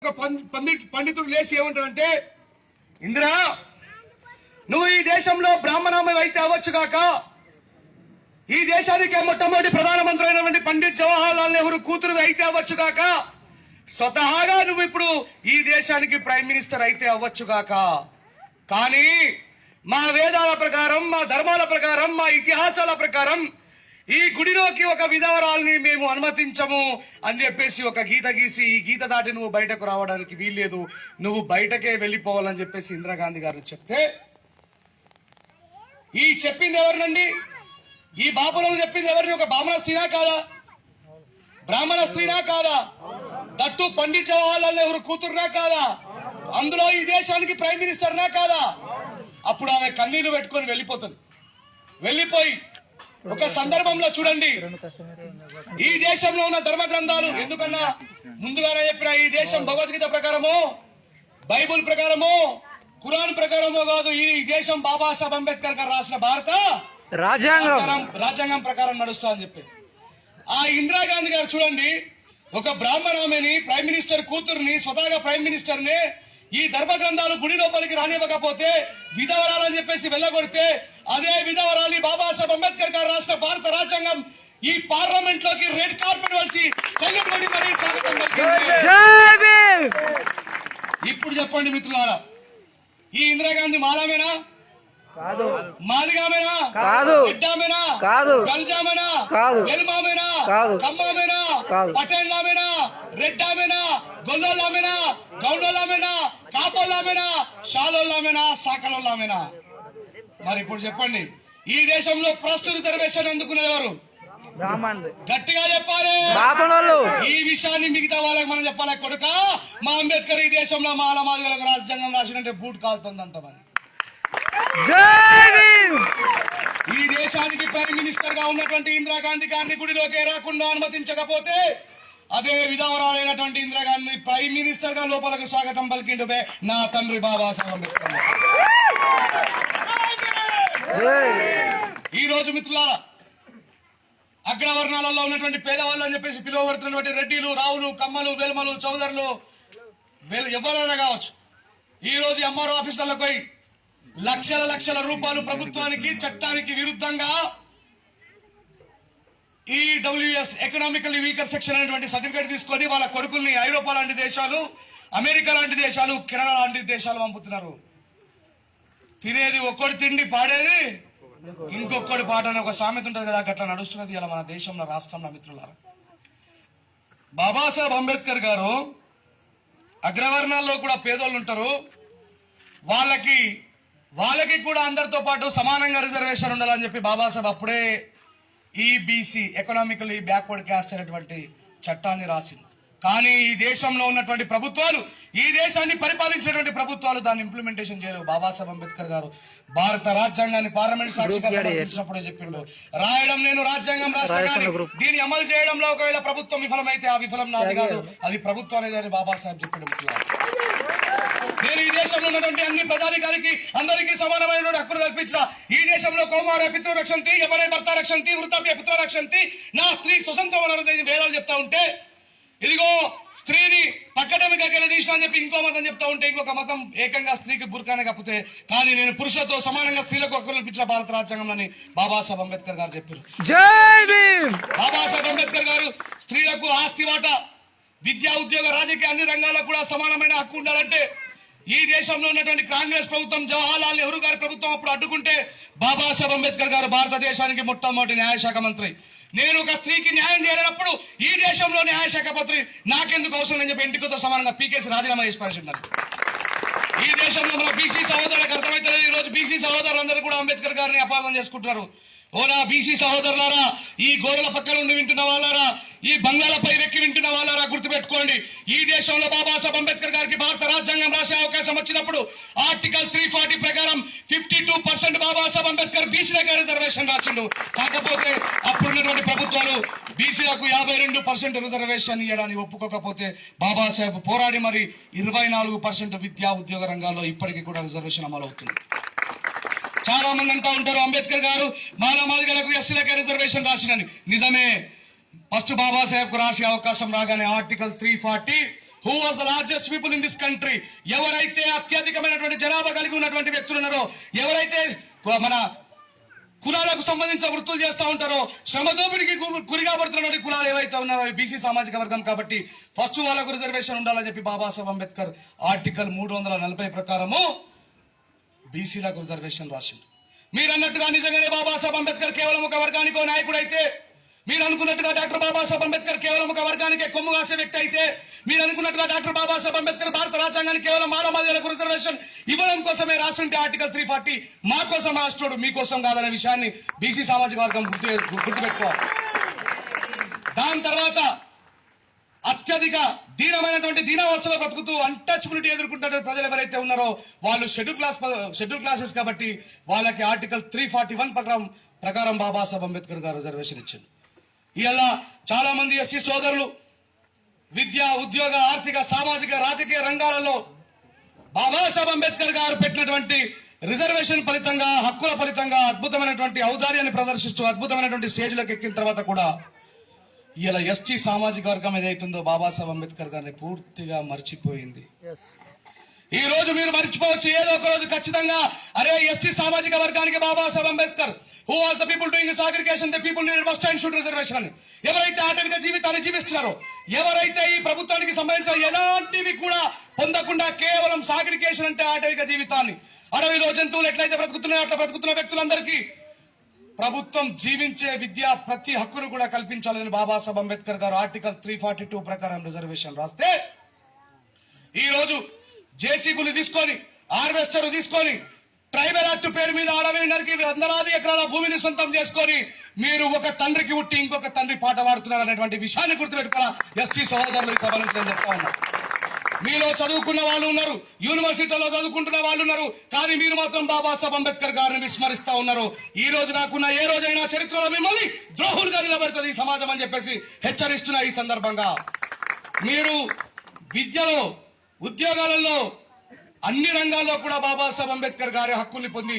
ఒక పండితుడు లేచి ఏమంటాడంటే, ఇందిరా నువ్వు ఈ దేశంలో బ్రాహ్మణామం అయితే అవ్వచ్చు కాక, ఈ దేశానికి మొట్టమొదటి ప్రధానమంత్రి అయినటువంటి పండిత్ జవహర్లాల్ నెహ్రూ కూతురు అయితే అవ్వచ్చు కాక, స్వతహాగా నువ్వు ఇప్పుడు ఈ దేశానికి ప్రైమ్ మినిస్టర్ అయితే అవ్వచ్చు కాక, కానీ మా వేదాల ప్రకారం, మా ధర్మాల ప్రకారం, మా ఇతిహాసాల ప్రకారం ఈ గుడిలోకి ఒక విధవరాల్ని మేము అనుమతించము అని చెప్పేసి ఒక గీత గీసి, ఈ గీత దాటి నువ్వు బయటకు రావడానికి వీల్లేదు, నువ్వు బయటకే వెళ్ళిపోవాలని చెప్పేసి ఇందిరాగాంధీ గారు చెప్తే, ఈ చెప్పింది ఎవరినండి? ఈ బాపులను చెప్పింది ఎవరిని? ఒక బ్రాహ్మణ స్త్రీనా కాదా? బ్రాహ్మణ స్త్రీనా కాదా? దట్టు పండిత్ జవహర్లాల్ నెహ్రూ కూతురునా కాదా? అందులో ఈ దేశానికి ప్రైమ్ మినిస్టర్నా కాదా? అప్పుడు ఆమె కన్నీళ్లు పెట్టుకొని వెళ్ళిపోతుంది. వెళ్ళిపోయి ఒక సందర్భంలో చూడండి, ఈ దేశంలో ఉన్న ధర్మ గ్రంథాలు, ఎందుకన్నా ముందుగానే చెప్పిన ఈ దేశం భగవద్గీత ప్రకారమో, బైబుల్ ప్రకారమో, ఖురాన్ ప్రకారమో కాదు, ఈ దేశం బాబాసాహెబ్ అంబేద్కర్ గారు రాసిన భారత రాజ్యాంగం ప్రకారం నడుస్తా అని చెప్పి. ఆ ఇందిరాగాంధీ గారు చూడండి, ఒక బ్రాహ్మణామెని, ప్రైమ్ మినిస్టర్ కూతుర్ని, స్వతహాగా ప్రైమ్ మినిస్టర్ ని ఈ ధర్మ గ్రంథాలు గుడి లోపలికి రానివ్వకపోతే, విధవరాలని చెప్పేసి వెళ్ళగొడితే, అదే విధవరాలి బాబాసాహెబ్ అంబేద్కర్ గారు రాసిన భారత రాజ్యాంగం ఈ పార్లమెంట్ లోకి రెడ్ కార్పెట్ వేసి సెల్యూట్ కొట్టి మరీ స్వాగతం పలికింది. ఇప్పుడు చెప్పండి మిత్రులారా, ఈ ఇందిరాగాంధీ మాలామేనా? కాదు. మాదిగామేనా? కాదు. గడ్డామేనా? కాదు. గల్జామేనా? కాదు. ఎల్మామేనా? కాదు. కమ్మామేనా? కాదు. పటేల్లామేనా? రెడ్డామేనా? గొల్లోలామేనా? గౌండోలామేనా? కాపోలామేనా? షాలోలామేనా? సాకలోలామేనా? మరి ఇప్పుడు చెప్పండి, ఈ దేశంలో ప్రస్తుత రిజర్వేషన్ ఎందుకున్నది ఎవరు? గట్టిగా చెప్పాలి. ఈ విషయాన్ని మిగతా వాళ్ళకి మనం చెప్పాలి. కొడుక, మా అంబేద్కర్ ఈ దేశంలో మాలమాదిగలకు రాజ్యాంగం రాసినంటే బూట్ కాలుతుందంట. మరి ఈ దేశానికి ప్రైమ్ మినిస్టర్ గా ఉన్నటువంటి ఇందిరాగాంధీ గారిని గుడిలోకి రాకుండా అనుమతించకపోతే, అదే విధవరాలైనటువంటి ఇందిరాగాంధీ ప్రైమ్ మినిస్టర్ గా లోపలకు స్వాగతం పలికిండు నా తండ్రి బాబాసాహెబ్ అంబేద్కర్. ఈ రోజు మిత్రులారా, అగ్రవర్ణాలలో ఉన్నటువంటి పేదవాళ్ళు అని చెప్పేసి పిలువబడుతున్నటువంటి రెడ్డిలు, రావులు, కమ్మలు, వెల్మలు, చౌదరులు, ఎవరైనా కావచ్చు, ఈ రోజు ఎంఆర్ఓ ఆఫీసులకు పోయి లక్షల రూపాయలు ప్రభుత్వానికి, చట్టానికి విరుద్ధంగా ఈడబ్ల్యూఎస్ ఎకనామికల్లీ వీకర్ సెక్షన్ అనేటువంటి సర్టిఫికేట్ తీసుకొని వాళ్ళ కొడుకుల్ని ఐరోపా లాంటి దేశాలు, అమెరికా లాంటి దేశాలు, కెనడా లాంటి దేశాలు పంపుతున్నారు. తినేది ఒక్కడి తిండి, పాడేది ఇంకొకటి పాట అని ఒక సామెత ఉంటుంది కదా, అట్లా నడుస్తున్నది ఇలా మన దేశంలో, రాష్ట్రంలో. మిత్రులారా, బాబాసాహెబ్ అంబేద్కర్ గారు అగ్రవర్ణాల్లో కూడా పేదోళ్ళు ఉంటారు, వాళ్ళకి కూడా అందరితో పాటు సమానంగా రిజర్వేషన్ ఉండాలని చెప్పి బాబాసాహెబ్ అప్పుడే ఈబీసీ ఎకనామికల్లీ బ్యాక్వర్డ్ క్యాస్ట్ అనేటువంటి చట్టాన్ని రాసింది. కానీ ఈ దేశంలో ఉన్నటువంటి ప్రభుత్వాలు, ఈ దేశాన్ని పరిపాలించేటువంటి ప్రభుత్వాలు దాన్ని ఇంప్లిమెంటేషన్ చేయలేవు. బాబాసాహెబ్ అంబేద్కర్ గారు భారత రాజ్యాంగాన్ని పార్లమెంట్ సాక్షిగా సమర్పించినప్పుడే చెప్పిండు, రాయడం నేను, రాజ్యాంగం రాష్ట్ర, దీన్ని అమలు చేయడంలో ఒకవేళ ప్రభుత్వం విఫలమైతే ఆ విఫలం నాది కాదు, అది ప్రభుత్వం అనేది బాబాసాహెబ్ చెప్పాడు. నేను ఈ దేశంలో ఉన్నటువంటి అన్ని ప్రజానికానికి అందరికీ సమానమైన హక్కులు కల్పించిన, ఈ దేశంలో కౌమార పితృ రక్షంతి, యవనే భర్త రక్షంతి, వృద్ధాప్య పుత్ర రక్షంతి, నా స్త్రీ స్వతంత్రం అన్నది వేదాలు చెప్తా ఉంటే, ఇదిగో స్త్రీని పక్కటమికైనా తీసిన అని చెప్పి ఇంకో మతం చెప్తా ఉంటే, ఇంకొక మతం ఏకంగా స్త్రీకి బుర్కానే కప్పితే, కానీ నేను పురుషులతో సమానంగా స్త్రీలకు హక్కులు కల్పించిన భారత రాజ్యాంగంలోని బాబాసాహెబ్ అంబేద్కర్ గారు చెప్పారు. బాబాసాహెబ్ అంబేద్కర్ గారు స్త్రీలకు ఆస్తి వాటా, విద్యా, ఉద్యోగ, రాజకీయ అన్ని రంగాల్లో కూడా సమానమైన హక్కు ఉండాలంటే, ఈ దేశంలో ఉన్నటువంటి కాంగ్రెస్ ప్రభుత్వం, జవహర్లాల్ నెహ్రూ గారి ప్రభుత్వం అప్పుడు అడ్డుకుంటే, బాబాసాహెబ్ అంబేద్కర్ గారు భారతదేశానికి మొట్టమొదటి న్యాయశాఖ మంత్రి. నేను ఒక స్త్రీకి న్యాయం చేయలేనప్పుడు ఈ దేశంలో న్యాయశాఖ మంత్రి నాకెందుకు అవసరం అని చెప్పి ఇంటితో సమానంగా పీకేసి రాజీనామా చేసి పరిచింటారు. ఈ దేశంలో మన బీసీ సహోదరులకు అర్థమైతే, ఈ రోజు బీసీ సహోదరులందరూ కూడా అంబేద్కర్ గారిని అపార్థం చేసుకుంటున్నారు. ఓనా బీసీ సహోదరులారా, ఈ గోడల పక్కన ఉండి వింటున్న వాళ్ళారా, ఈ బంగాళపై వెక్కి వింటున్న వాళ్ళారా, గుర్తుపెట్టుకోండి, ఈ దేశంలో బాబాసాహెబ్ అంబేద్కర్ గారికి భారత రాజ్యాంగం రాసే అవకాశం వచ్చినప్పుడు ఆర్టికల్ 340 ప్రకారం 52% బాబాసాహెబ్ అంబేద్కర్ బీసీలకు రిజర్వేషన్ రాసిండు. కాకపోతే అప్పుడున్నటువంటి ప్రభుత్వాలు బీసీలకు 52% రిజర్వేషన్ ఇవ్వడానికి ఒప్పుకోకపోతే, బాబాసాహెబ్ పోరాడి మరి 24% విద్యా, ఉద్యోగ రంగాల్లో ఇప్పటికీ కూడా రిజర్వేషన్ అమలు అవుతుంది. చాలా మంది అంటూ ఉంటారు, అంబేద్కర్ గారు మాలమాదిగలకు, ఎస్సీలకు రిజర్వేషన్ రాసినని. నిజమే, ఫస్ట్ బాబాసాహెబ్ కు రాసే అవకాశం రాగానే article 340 who was the largest people in this country, ఎవరైతే అత్యధికమైనటువంటి జనాభా కలిగి ఉన్నటువంటి వ్యక్తులు ఉన్నారో, ఎవరైతే మన కులాలకు సంబంధించిన వృత్తులు చేస్తూ ఉంటారో, శ్రమదోపిడికి గురిగా పడుతున్నటువంటి కులాలు ఏవైతే ఉన్నాయో బీసీ సామాజిక వర్గం. కాబట్టి ఫస్ట్ వాళ్ళకు రిజర్వేషన్ ఉండాలని చెప్పి బాబాసాహెబ్ అంబేద్కర్ ఆర్టికల్ 340 ప్రకారము బీసీలకు రిజర్వేషన్ రాసిండు. మీరు అన్నట్టుగా నిజంగానే బాబాసాహెబ్ అంబేద్కర్ కేవలం ఒక వర్గానికో నాయకుడు అయితే, మీరు అనుకున్నట్టుగా డాక్టర్ బాబాసాహెబ్ అంబేద్కర్ కేవలం ఒక వర్గానికే కొమ్ము కాసే వ్యక్తి అయితే, మీరు అనుకున్నట్టుగా డాక్టర్ బాబాసాహెబ్ అంబేద్కర్ భారత రాజ్యాంగానికి కేవలం మానవాళులకు రిజర్వేషన్ ఇవ్వడం కోసమే రాసుంటే ఆర్టికల్ 340 మా కోసం రాష్ట్రుడు మీకోసం కాదనే విషయాన్ని బీసీ సామాజిక వర్గం గుర్తుపెట్టుకోవాలి. దాని తర్వాత అత్యధిక దీనమైనటువంటి దీనావస్థలో బ్రతుకుతూ అన్టచబిలిటీ ఎదుర్కొంటున్న ప్రజలు ఎవరైతే ఉన్నారో వాళ్ళు షెడ్యూల్ క్లాసెస్ కాబట్టి వాళ్ళకి ఆర్టికల్ 341 ప్రకారం బాబాసాహెబ్ అంబేద్కర్ గారు రిజర్వేషన్ ఇచ్చారు. ఇలా చాలా మంది ఎస్సీ సోదరులు విద్య, ఉద్యోగ, ఆర్థిక, సామాజిక, రాజకీయ రంగాలలో బాబాసాహెబ్ అంబేద్కర్ గారు పెట్టినటువంటి రిజర్వేషన్ ఫలితంగా, హక్కుల ఫలితంగా అద్భుతమైనటువంటి ఔదార్యాన్ని ప్రదర్శిస్తూ అద్భుతమైనటువంటి స్టేజ్లోకి ఎక్కిన తర్వాత కూడా ఇలా ఎస్టీ సామాజిక వర్గం ఏదైతుందో బాబాసాహెబ్ అంబేద్కర్ గారిని పూర్తిగా మర్చిపోయింది. ఈ రోజు మీరు మర్చిపోవచ్చు, ఏదో ఒక రోజు ఖచ్చితంగా అరే ఎస్టీ సామాజిక వర్గానికి Babasaheb Ambedkar who was the people doing segregation, the people needed must and should reservation అని ఎవరైతే ఆటవిక జీవితాన్ని జీవిస్తున్నారో, ఎవరైతే ఈ ప్రభుత్వానికి సంబంధించిన ఎలాంటివి కూడా పొందకుండా కేవలం సాగ్రిగేషన్ అంటే ఆటవిక జీవితాన్ని, అడవిలో జంతువులు ఎట్లయితే బ్రతుకుతున్నాయో అట్లా బ్రతుకుతున్న వ్యక్తులందరికీ ప్రభుత్వం జీవించే విద్య ప్రతి హక్కును కూడా కల్పించాలని బాబాసాహెబ్ అంబేద్కర్ గారు ఆర్టికల్ 342 ప్రకారం రిజర్వేషన్ రాస్తే, ఈ రోజు జేసీబీలు తీసుకొని, హార్వెస్టర్ తీసుకొని, ట్రైబల్ యాక్ట్ పేరు మీద అడవిని నరికి వందలాది ఎకరాల భూమిని సొంతం చేసుకొని మీరు ఒక తండ్రికి ఉట్టి ఇంకొక తండ్రి పాట పాడుతున్నారు అనేటువంటి విషయాన్ని గుర్తుపెట్టుకోవాలా ఎస్టీ సహోదరులు ఈ సభ నుంచి చెప్తా ఉన్నారు. మీలో చదువుకున్న వాళ్ళు ఉన్నారు, యూనివర్సిటీలో చదువుకుంటున్న వాళ్ళు ఉన్నారు, కానీ మీరు మాత్రం బాబాసాహెబ్ అంబేద్కర్ గారిని విస్మరిస్తా ఉన్నారు. ఈ రోజు కాకుండా ఏ రోజైనా చరిత్రలో మిమ్మల్ని ద్రోహులుగా నిలబెడుతుంది ఈ సమాజం అని చెప్పేసి హెచ్చరిస్తున్నా. ఈ సందర్భంగా మీరు విద్యలో, ఉద్యోగాలలో, అన్ని రంగాల్లో కూడా బాబాసాహెబ్ అంబేద్కర్ గారి హక్కుల్ని పొంది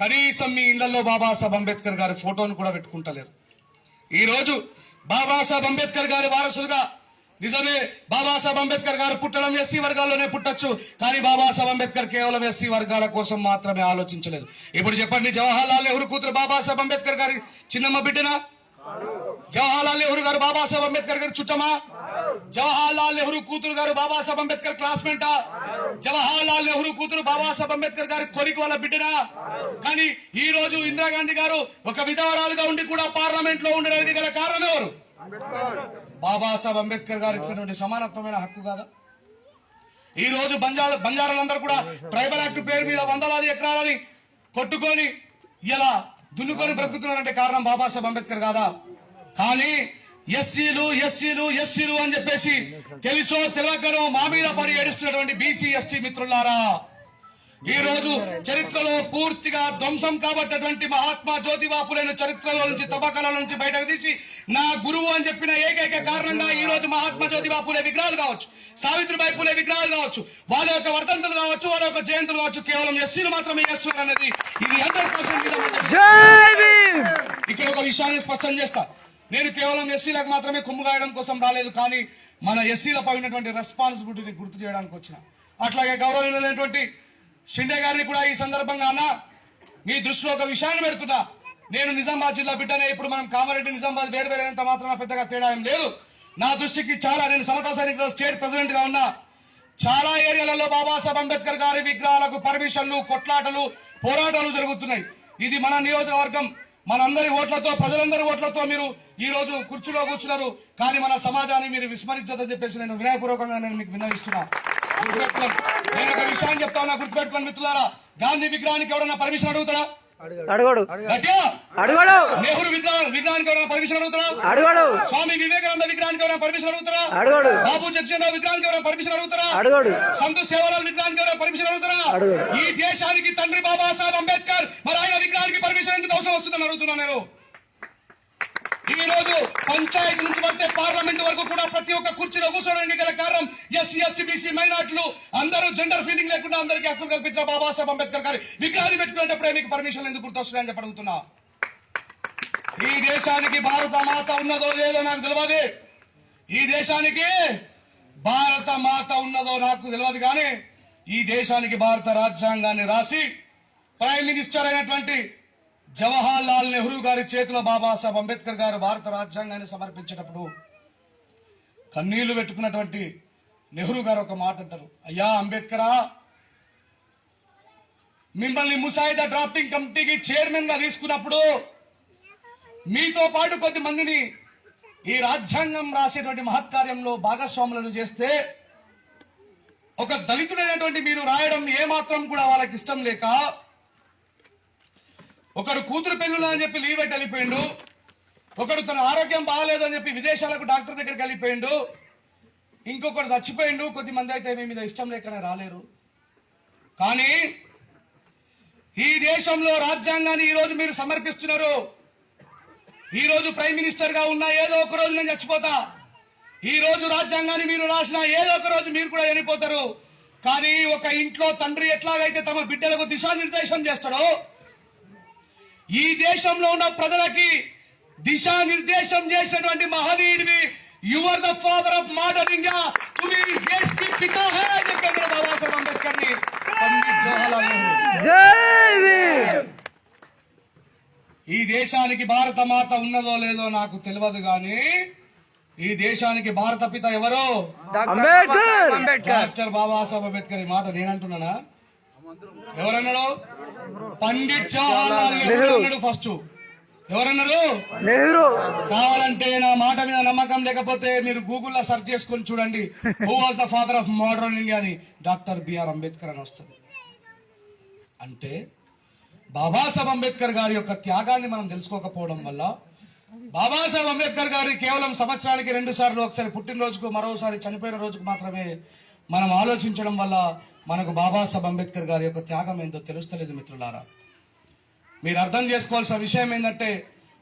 కనీసం మీ ఇళ్లలో బాబాసాహెబ్ అంబేద్కర్ గారి ఫోటోను కూడా పెట్టుకుంటలేరు. ఈ రోజు బాబాసాహెబ్ అంబేద్కర్ గారి వారసులుగా నిజమే బాబాసాహెబ్ అంబేద్కర్ గారు పుట్టడం ఎస్సీ వర్గాల్లోనే పుట్టచ్చు, కానీ బాబాసాహెబ్ అంబేద్కర్ కేవలం ఎస్సీ వర్గాల కోసం మాత్రమే ఆలోచించలేదు. ఇప్పుడు చెప్పండి, జవహర్లాల్ నెహ్రూ కూతురు బాబాసాహెబ్ అంబేద్కర్ గారి చిన్నమ్మ బిడ్డనా? జవహర్లాల్ నెహ్రూ గారు బాబాసాహెబ్ అంబేద్కర్ గారి చుట్టమా? జవహర్లాల్ నెహ్రూ కూతురు గారు బాబాసాహెబ్ అంబేద్కర్ క్లాస్మేటా? జవహర్లాల్ నెహ్రూ కూతురు బాబాసాహెబ్ అంబేద్కర్ గారి కొరికి వాళ్ళ బిడ్డనా? కానీ ఈ రోజు ఇందిరాగాంధీ గారు ఒక విధవరాలుగా ఉండి కూడా పార్లమెంట్ లో ఉండడానికి గల కారణం ఎవరు? బాబాసాహెబ్ అంబేద్కర్ గారు ఇచ్చినటువంటి సమానత్వమైన హక్కు కాదా? ఈ రోజు బంజారాలందరూ కూడా ట్రైబల్ యాక్ట్ పేరు మీద వందలాది ఎకరాలని కొట్టుకొని ఇలా దున్నుకొని బ్రతుకుతున్నారంటే కారణం బాబాసాహెబ్ అంబేద్కర్ కాదా? కానీ ఎస్సీలు ఎస్సీలు ఎస్సీలు అని చెప్పేసి తెలుసో తెలియకనో మా మీద పడి ఏడుస్తున్నటువంటి బీసీ ఎస్టీ మిత్రులారా, ఈ రోజు చరిత్రలో పూర్తిగా ధ్వంసం కాబట్టటువంటి మహాత్మా జ్యోతిబా ఫులేను చరిత్రలో నుంచి, తవ్వకాల నుంచి బయటకు తీసి నా గురువు అని చెప్పిన ఏకైక కారణంగా ఈ రోజు మహాత్మా జ్యోతిబా ఫులే విగ్రహాలు కావచ్చు, సావిత్రిబాయి ఫులే విగ్రహాలు కావచ్చు, వాళ్ళ యొక్క వర్ధంతులు కావచ్చు, వాళ్ళ యొక్క జయంతులు కావచ్చు, కేవలం ఎస్సీలు మాత్రమే చేస్తున్నారు అనేది ఇది 100% ఇక్కడ ఒక విషయాన్ని స్పష్టం చేస్తా. నేను కేవలం ఎస్సీలకు మాత్రమే కొమ్ము కాయడం కోసం రాలేదు, కానీ మన ఎస్సీలపై ఉన్నటువంటి రెస్పాన్సిబిలిటీని గుర్తు చేయడానికి వచ్చిన. అట్లాగే గౌరవనీయులైనటువంటి షిండే గారిని కూడా ఈ సందర్భంగా అన్న మీ దృష్టిలో ఒక విషయాన్ని పెడుతున్నా. నేను నిజామాబాద్ జిల్లా బిడ్డనే, ఇప్పుడు మనం కామారెడ్డి నిజామాబాద్ వేరు వేరైనంత మాత్రం పెద్దగా తేడా ఏం లేదు. నా దృష్టికి చాలా, నేను సమతా సైనికుల స్టేట్ ప్రెసిడెంట్ గా ఉన్నా, చాలా ఏరియాలలో బాబాసాహెబ్ అంబేద్కర్ గారి విగ్రహాలకు పర్మిషన్లు, కొట్లాటలు, పోరాటాలు జరుగుతున్నాయి. ఇది మన నియోజకవర్గం, మనందరి ఓట్లతో, ప్రజలందరి ఓట్లతో మీరు ఈ రోజు కుర్చీలో కూర్చున్నారు, కానీ మన సమాజాన్ని మీరు విస్మరించదని చెప్పేసి నేను వినయపూర్వకంగా మీకు విన్నవిస్తున్నా. గుర్తుపెట్టుకోండి, నేను ఒక విషయాన్ని చెప్తా ఉన్నా, గుర్తుపెట్టుకోండి మిత్రులారా. గాంధీ విగ్రహానికి ఎవరన్నా పర్మిషన్ అడుగుతారా? అడగడు. అడగడు. నెహ్రూ విగ్రహానికి ఎవరైనా పర్మిషన్ అడుగుతారా? అడగడు. స్వామి వివేకానంద విగ్రహానికి ఎవరైనా పర్మిషన్ అడుగుతారా? అడగడు. బాబు జగ్జీవన్ విగ్రహానికి ఎవరైనా పర్మిషన్ అడుగుతారా? అడగడు. సంత్ సేవాలాల్ విగ్రహానికి ఎవరైనా పర్మిషన్ అడుగుతారా? అడగడు. ఈ దేశానికి తండ్రి బాబాసాహెబ్ అంబేద్కర్, మరి ఆయన విగ్రహానికి పర్మిషన్ ఎందుకు అవసరం వస్తుందని అడుగుతున్నా నేను. ఈ రోజు పంచాయతీ నుంచి పడితే పార్లమెంట్ వరకు కూడా ప్రతి ఒక్క కుర్చీలో కూర్చోడానికి గల కారణం ఎస్సీ ఎస్టీ బీసీ మైనార్టీలు అందరూ జెండర్ ఫీలింగ్ లేకుండా అందరికీ హక్కులు కల్పించిన బాబాసాహెబ్ అంబేద్కర్ గారి విగ్రహాన్ని పెట్టుకునేటప్పుడే మీకు పర్మిషన్ ఎందుకు గుర్తొస్తున్నాయని చెప్పి అడుగుతున్నా. ఈ దేశానికి భారత మాత ఉన్నదో లేదో నాకు తెలియదు. ఈ దేశానికి భారత మాత ఉన్నదో నాకు తెలియదు కానీ ఈ దేశానికి భారత రాజ్యాంగాన్ని రాసి ప్రైమ్ మినిస్టర్ అయినటువంటి జవహర్ లాల్ నెహ్రూ గారి చేతిలో బాబాసాహెబ్ అంబేద్కర్ గారు భారత రాజ్యాంగాన్ని సమర్పించేటప్పుడు కన్నీళ్లు పెట్టుకున్నటువంటి నెహ్రూ గారు ఒక మాట అంటారు, అయ్యా అంబేద్కరా, మిమ్మల్ని ముసాయిదా డ్రాఫ్టింగ్ కమిటీకి చైర్మన్ గా తీసుకున్నప్పుడు మీతో పాటు కొద్దిమందిని ఈ రాజ్యాంగం రాసేటువంటి మహత్కార్యంలో భాగస్వాములను చేస్తే ఒక దళితుడైనటువంటి మీరు రాయడం ఏమాత్రం కూడా వాళ్ళకి ఇష్టం లేక ఒకడు కూతురు పెళ్ళులు అని చెప్పి లీవ్ పెట్టి వెళ్ళిపోయిండు, ఒకడు తన ఆరోగ్యం బాగాలేదు అని చెప్పి విదేశాలకు డాక్టర్ దగ్గరికి వెళ్ళిపోయిండు, ఇంకొకడు చచ్చిపోయిండు, కొద్దిమంది అయితే మీ మీద ఇష్టం లేకనే రాలేరు. కానీ ఈ దేశంలో రాజ్యాంగాన్ని ఈరోజు మీరు సమర్పిస్తున్నారు. ఈ రోజు ప్రైమ్ మినిస్టర్ గా ఉన్న ఏదో ఒక రోజు నేను చచ్చిపోతా, ఈ రోజు రాజ్యాంగాన్ని మీరు రాసిన ఏదో ఒక రోజు మీరు కూడా చనిపోతారు. కానీ ఒక ఇంట్లో తండ్రి ఎట్లాగైతే తమ బిడ్డలకు దిశానిర్దేశం చేస్తాడో ఈ దేశంలో ఉన్న ప్రజలకి దిశానిర్దేశం చేసినటువంటి మహనీయుడివి, you are the father of modern India, తుమి దేశ్ కి పితా హై అని చెప్పారు బాబాసాహెబ్ అంబేద్కర్ ని పండిట్ జవహర్లాల్ నెహ్రూ. ఈ దేశానికి భారత మాత ఉన్నదో లేదో నాకు తెలియదు కానీ ఈ దేశానికి భారత పిత ఎవరో డాక్టర్ బాబాసాహెబ్ అంబేద్కర్. ఈ మాట నేనంటున్నానా, ఎవరన్నాడు? పండిట్ జవహర్లాల్ నెహ్రూ అన్నాడు. ఫస్ట్ ఎవరన్నారు? నెహ్రూ. కావాలంటే నా మాట మీద నమ్మకం లేకపోతే మీరు గూగుల్లో సెర్చ్ చేసుకొని చూడండి, who was the father of modern India అని డాక్టర్ బిఆర్ అంబేద్కర్ అని వస్తుంది. అంటే బాబాసాహెబ్ అంబేద్కర్ గారి యొక్క త్యాగాన్ని మనం తెలుసుకోకపోవడం వల్ల బాబాసాహెబ్ అంబేద్కర్ గారి కేవలం సంవత్సరానికి 2 సార్లు, ఒకసారి పుట్టినరోజుకు, మరోసారి చనిపోయిన రోజుకు మాత్రమే మనం ఆలోచించడం వల్ల మనకు బాబాసాహెబ్ అంబేద్కర్ గారి యొక్క త్యాగం ఏంటో తెలుస్తలేదు. మిత్రులారా, మీరు అర్థం చేసుకోవాల్సిన విషయం ఏంటంటే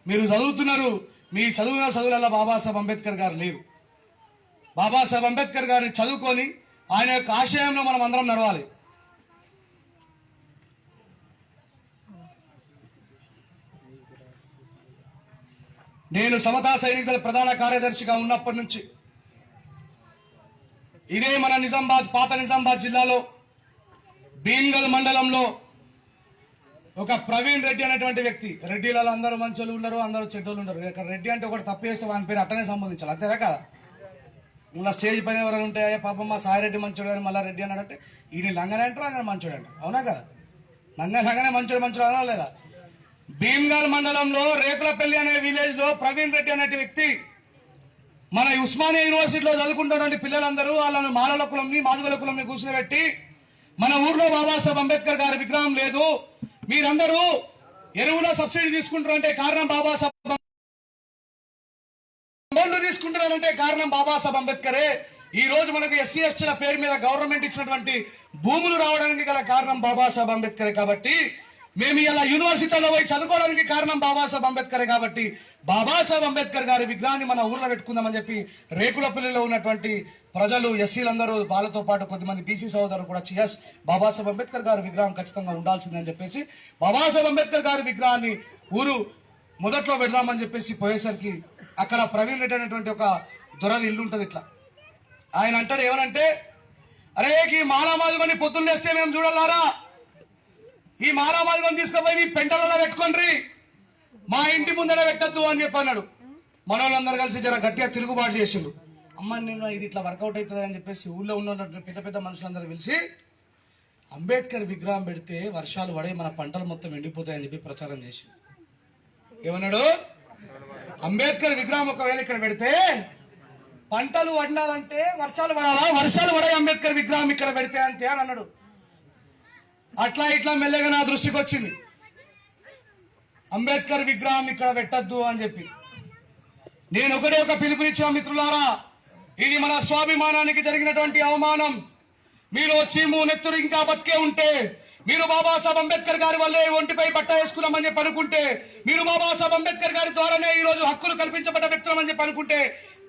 మీరు చదువుతున్నారు, మీ చదువులలో బాబాసాహెబ్ అంబేద్కర్ గారు లేరు. బాబాసాహెబ్ అంబేద్కర్ గారిని చదువుకొని ఆయన యొక్క ఆశయంలో మనం అందరం నడవాలి. నేను సమతా సైనికుల ప్రధాన కార్యదర్శిగా ఉన్నప్పటి నుంచి ఇదే మన నిజామాబాద్, పాత నిజామాబాద్ జిల్లాలో భీమ్గల్ మండలంలో ఒక ప్రవీణ్ రెడ్డి అనేటువంటి వ్యక్తి, రెడ్డిలలో అందరూ మంచోళ్ళు ఉండరు, అందరూ చెడ్డోళ్ళు ఉండరు. ఇక్కడ రెడ్డి అంటే ఒకటి తప్పు చేస్తే వాని పేరు అట్టనే సంబంధించాలి, అంతేనా కదా? మళ్ళీ స్టేజ్ పైన ఎవరైనా ఉంటాయా, పాపం మా సాయిరెడ్డి మంచోడు అని మళ్ళీ రెడ్డి అన్నాడంటే ఈయన లంగనే అంటారు, ఆయన మంచోడు అంటారు, అవునా కదా? లంగనే మంచోడు అనా లేదా? భీమ్గల్ మండలంలో రేకులపల్లి అనే విలేజ్ లో ప్రవీణ్ రెడ్డి అనే వ్యక్తి మన ఉస్మానియా యూనివర్సిటీలో చదువుకుంటున్నటువంటి పిల్లలందరూ వాళ్ళని మాలల కులంని, మాదిగల కులంని కూర్చునిపెట్టి మన ఊర్లో బాబాసాహెబ్ అంబేద్కర్ గారి విగ్రహం లేదు, మీరందరూ ఎరువుల సబ్సిడీ తీసుకుంటారంటే కారణం బాబాసాహెబ్, తీసుకుంటున్నారంటే కారణం బాబాసాహెబ్ అంబేద్కరే. ఈ రోజు మనకు ఎస్సీ ఎస్టీల పేరు మీద గవర్నమెంట్ ఇచ్చినటువంటి భూములు రావడానికి గల కారణం బాబాసాహెబ్ అంబేద్కరే. కాబట్టి మేము ఇలా యూనివర్సిటీలో పోయి చదువుకోవడానికి కారణం బాబాసాహెబ్ అంబేద్కరే. కాబట్టి బాబాసాహెబ్ అంబేద్కర్ గారి విగ్రహాన్ని మన ఊర్లో పెట్టుకుందామని చెప్పి రేకులపల్లిలో ఉన్నటువంటి ప్రజలు, ఎస్సీలందరూ, వాళ్ళతో పాటు కొద్దిమంది బీసీ సోదరులు కూడా చియాస్ బాబాసాహెబ్ అంబేద్కర్ గారి విగ్రహం ఖచ్చితంగా ఉండాల్సిందని చెప్పేసి బాబాసాహెబ్ అంబేద్కర్ గారి విగ్రహాన్ని ఊరు మొదట్లో పెడదామని చెప్పేసి పోయేసరికి అక్కడ ప్రవీణ్ రెడ్డి అనేటువంటి ఒక దొరది ఇల్లు ఉంటుంది. ఇట్లా ఆయన అంటాడు ఏమనంటే, అరే ఈ మాలామాదిగని పొద్దున్న లేస్తే మేము చూడాలారా, ఈ మాలామాదిగని తీసుకుపోయి మీ పెంటలలో పెట్టుకోండి, మా ఇంటి ముందర పెట్టద్దు అని చెప్పి అన్నాడు. మనోళ్ళందరూ కలిసి జర గట్టిగా తిరుగుబాటు చేసిండు. అమ్మ నేను ఇది ఇట్లా వర్కౌట్ అవుతుంది అని చెప్పేసి ఊళ్ళో ఉన్నటువంటి పెద్ద పెద్ద మనుషులందరూ పిలిచి అంబేద్కర్ విగ్రహం పెడితే వర్షాలు పడే మన పంటలు మొత్తం ఎండిపోతాయని చెప్పి ప్రచారం చేసి ఏమన్నాడు, అంబేద్కర్ విగ్రహం ఒకవేళ ఇక్కడ పెడితే పంటలు వండాలంటే వర్షాలు పడాలా, వర్షాలు పడే అంబేద్కర్ విగ్రహం ఇక్కడ పెడితే అంటే అని అన్నాడు. అట్లా ఇట్లా మెల్లగా నా దృష్టికి వచ్చింది, అంబేద్కర్ విగ్రహం ఇక్కడ పెట్టద్దు అని చెప్పి. నేను ఒకటే ఒక పిలుపునిచ్చా, మిత్రులారా, ఇది మన స్వాభిమానానికి జరిగినటువంటి అవమానం. మీరు చీము నెత్తురు ఇంకా బతికే ఉంటే, మీరు బాబాసాహెబ్ అంబేద్కర్ గారి వల్లే ఒంటిపై బట్ట వేసుకున్నామని చెప్పి అనుకుంటే, మీరు బాబాసాహెబ్ అంబేద్కర్ గారి ద్వారానే ఈ రోజు హక్కులు కల్పించబడ్డ వ్యక్తులమని చెప్పి అనుకుంటే,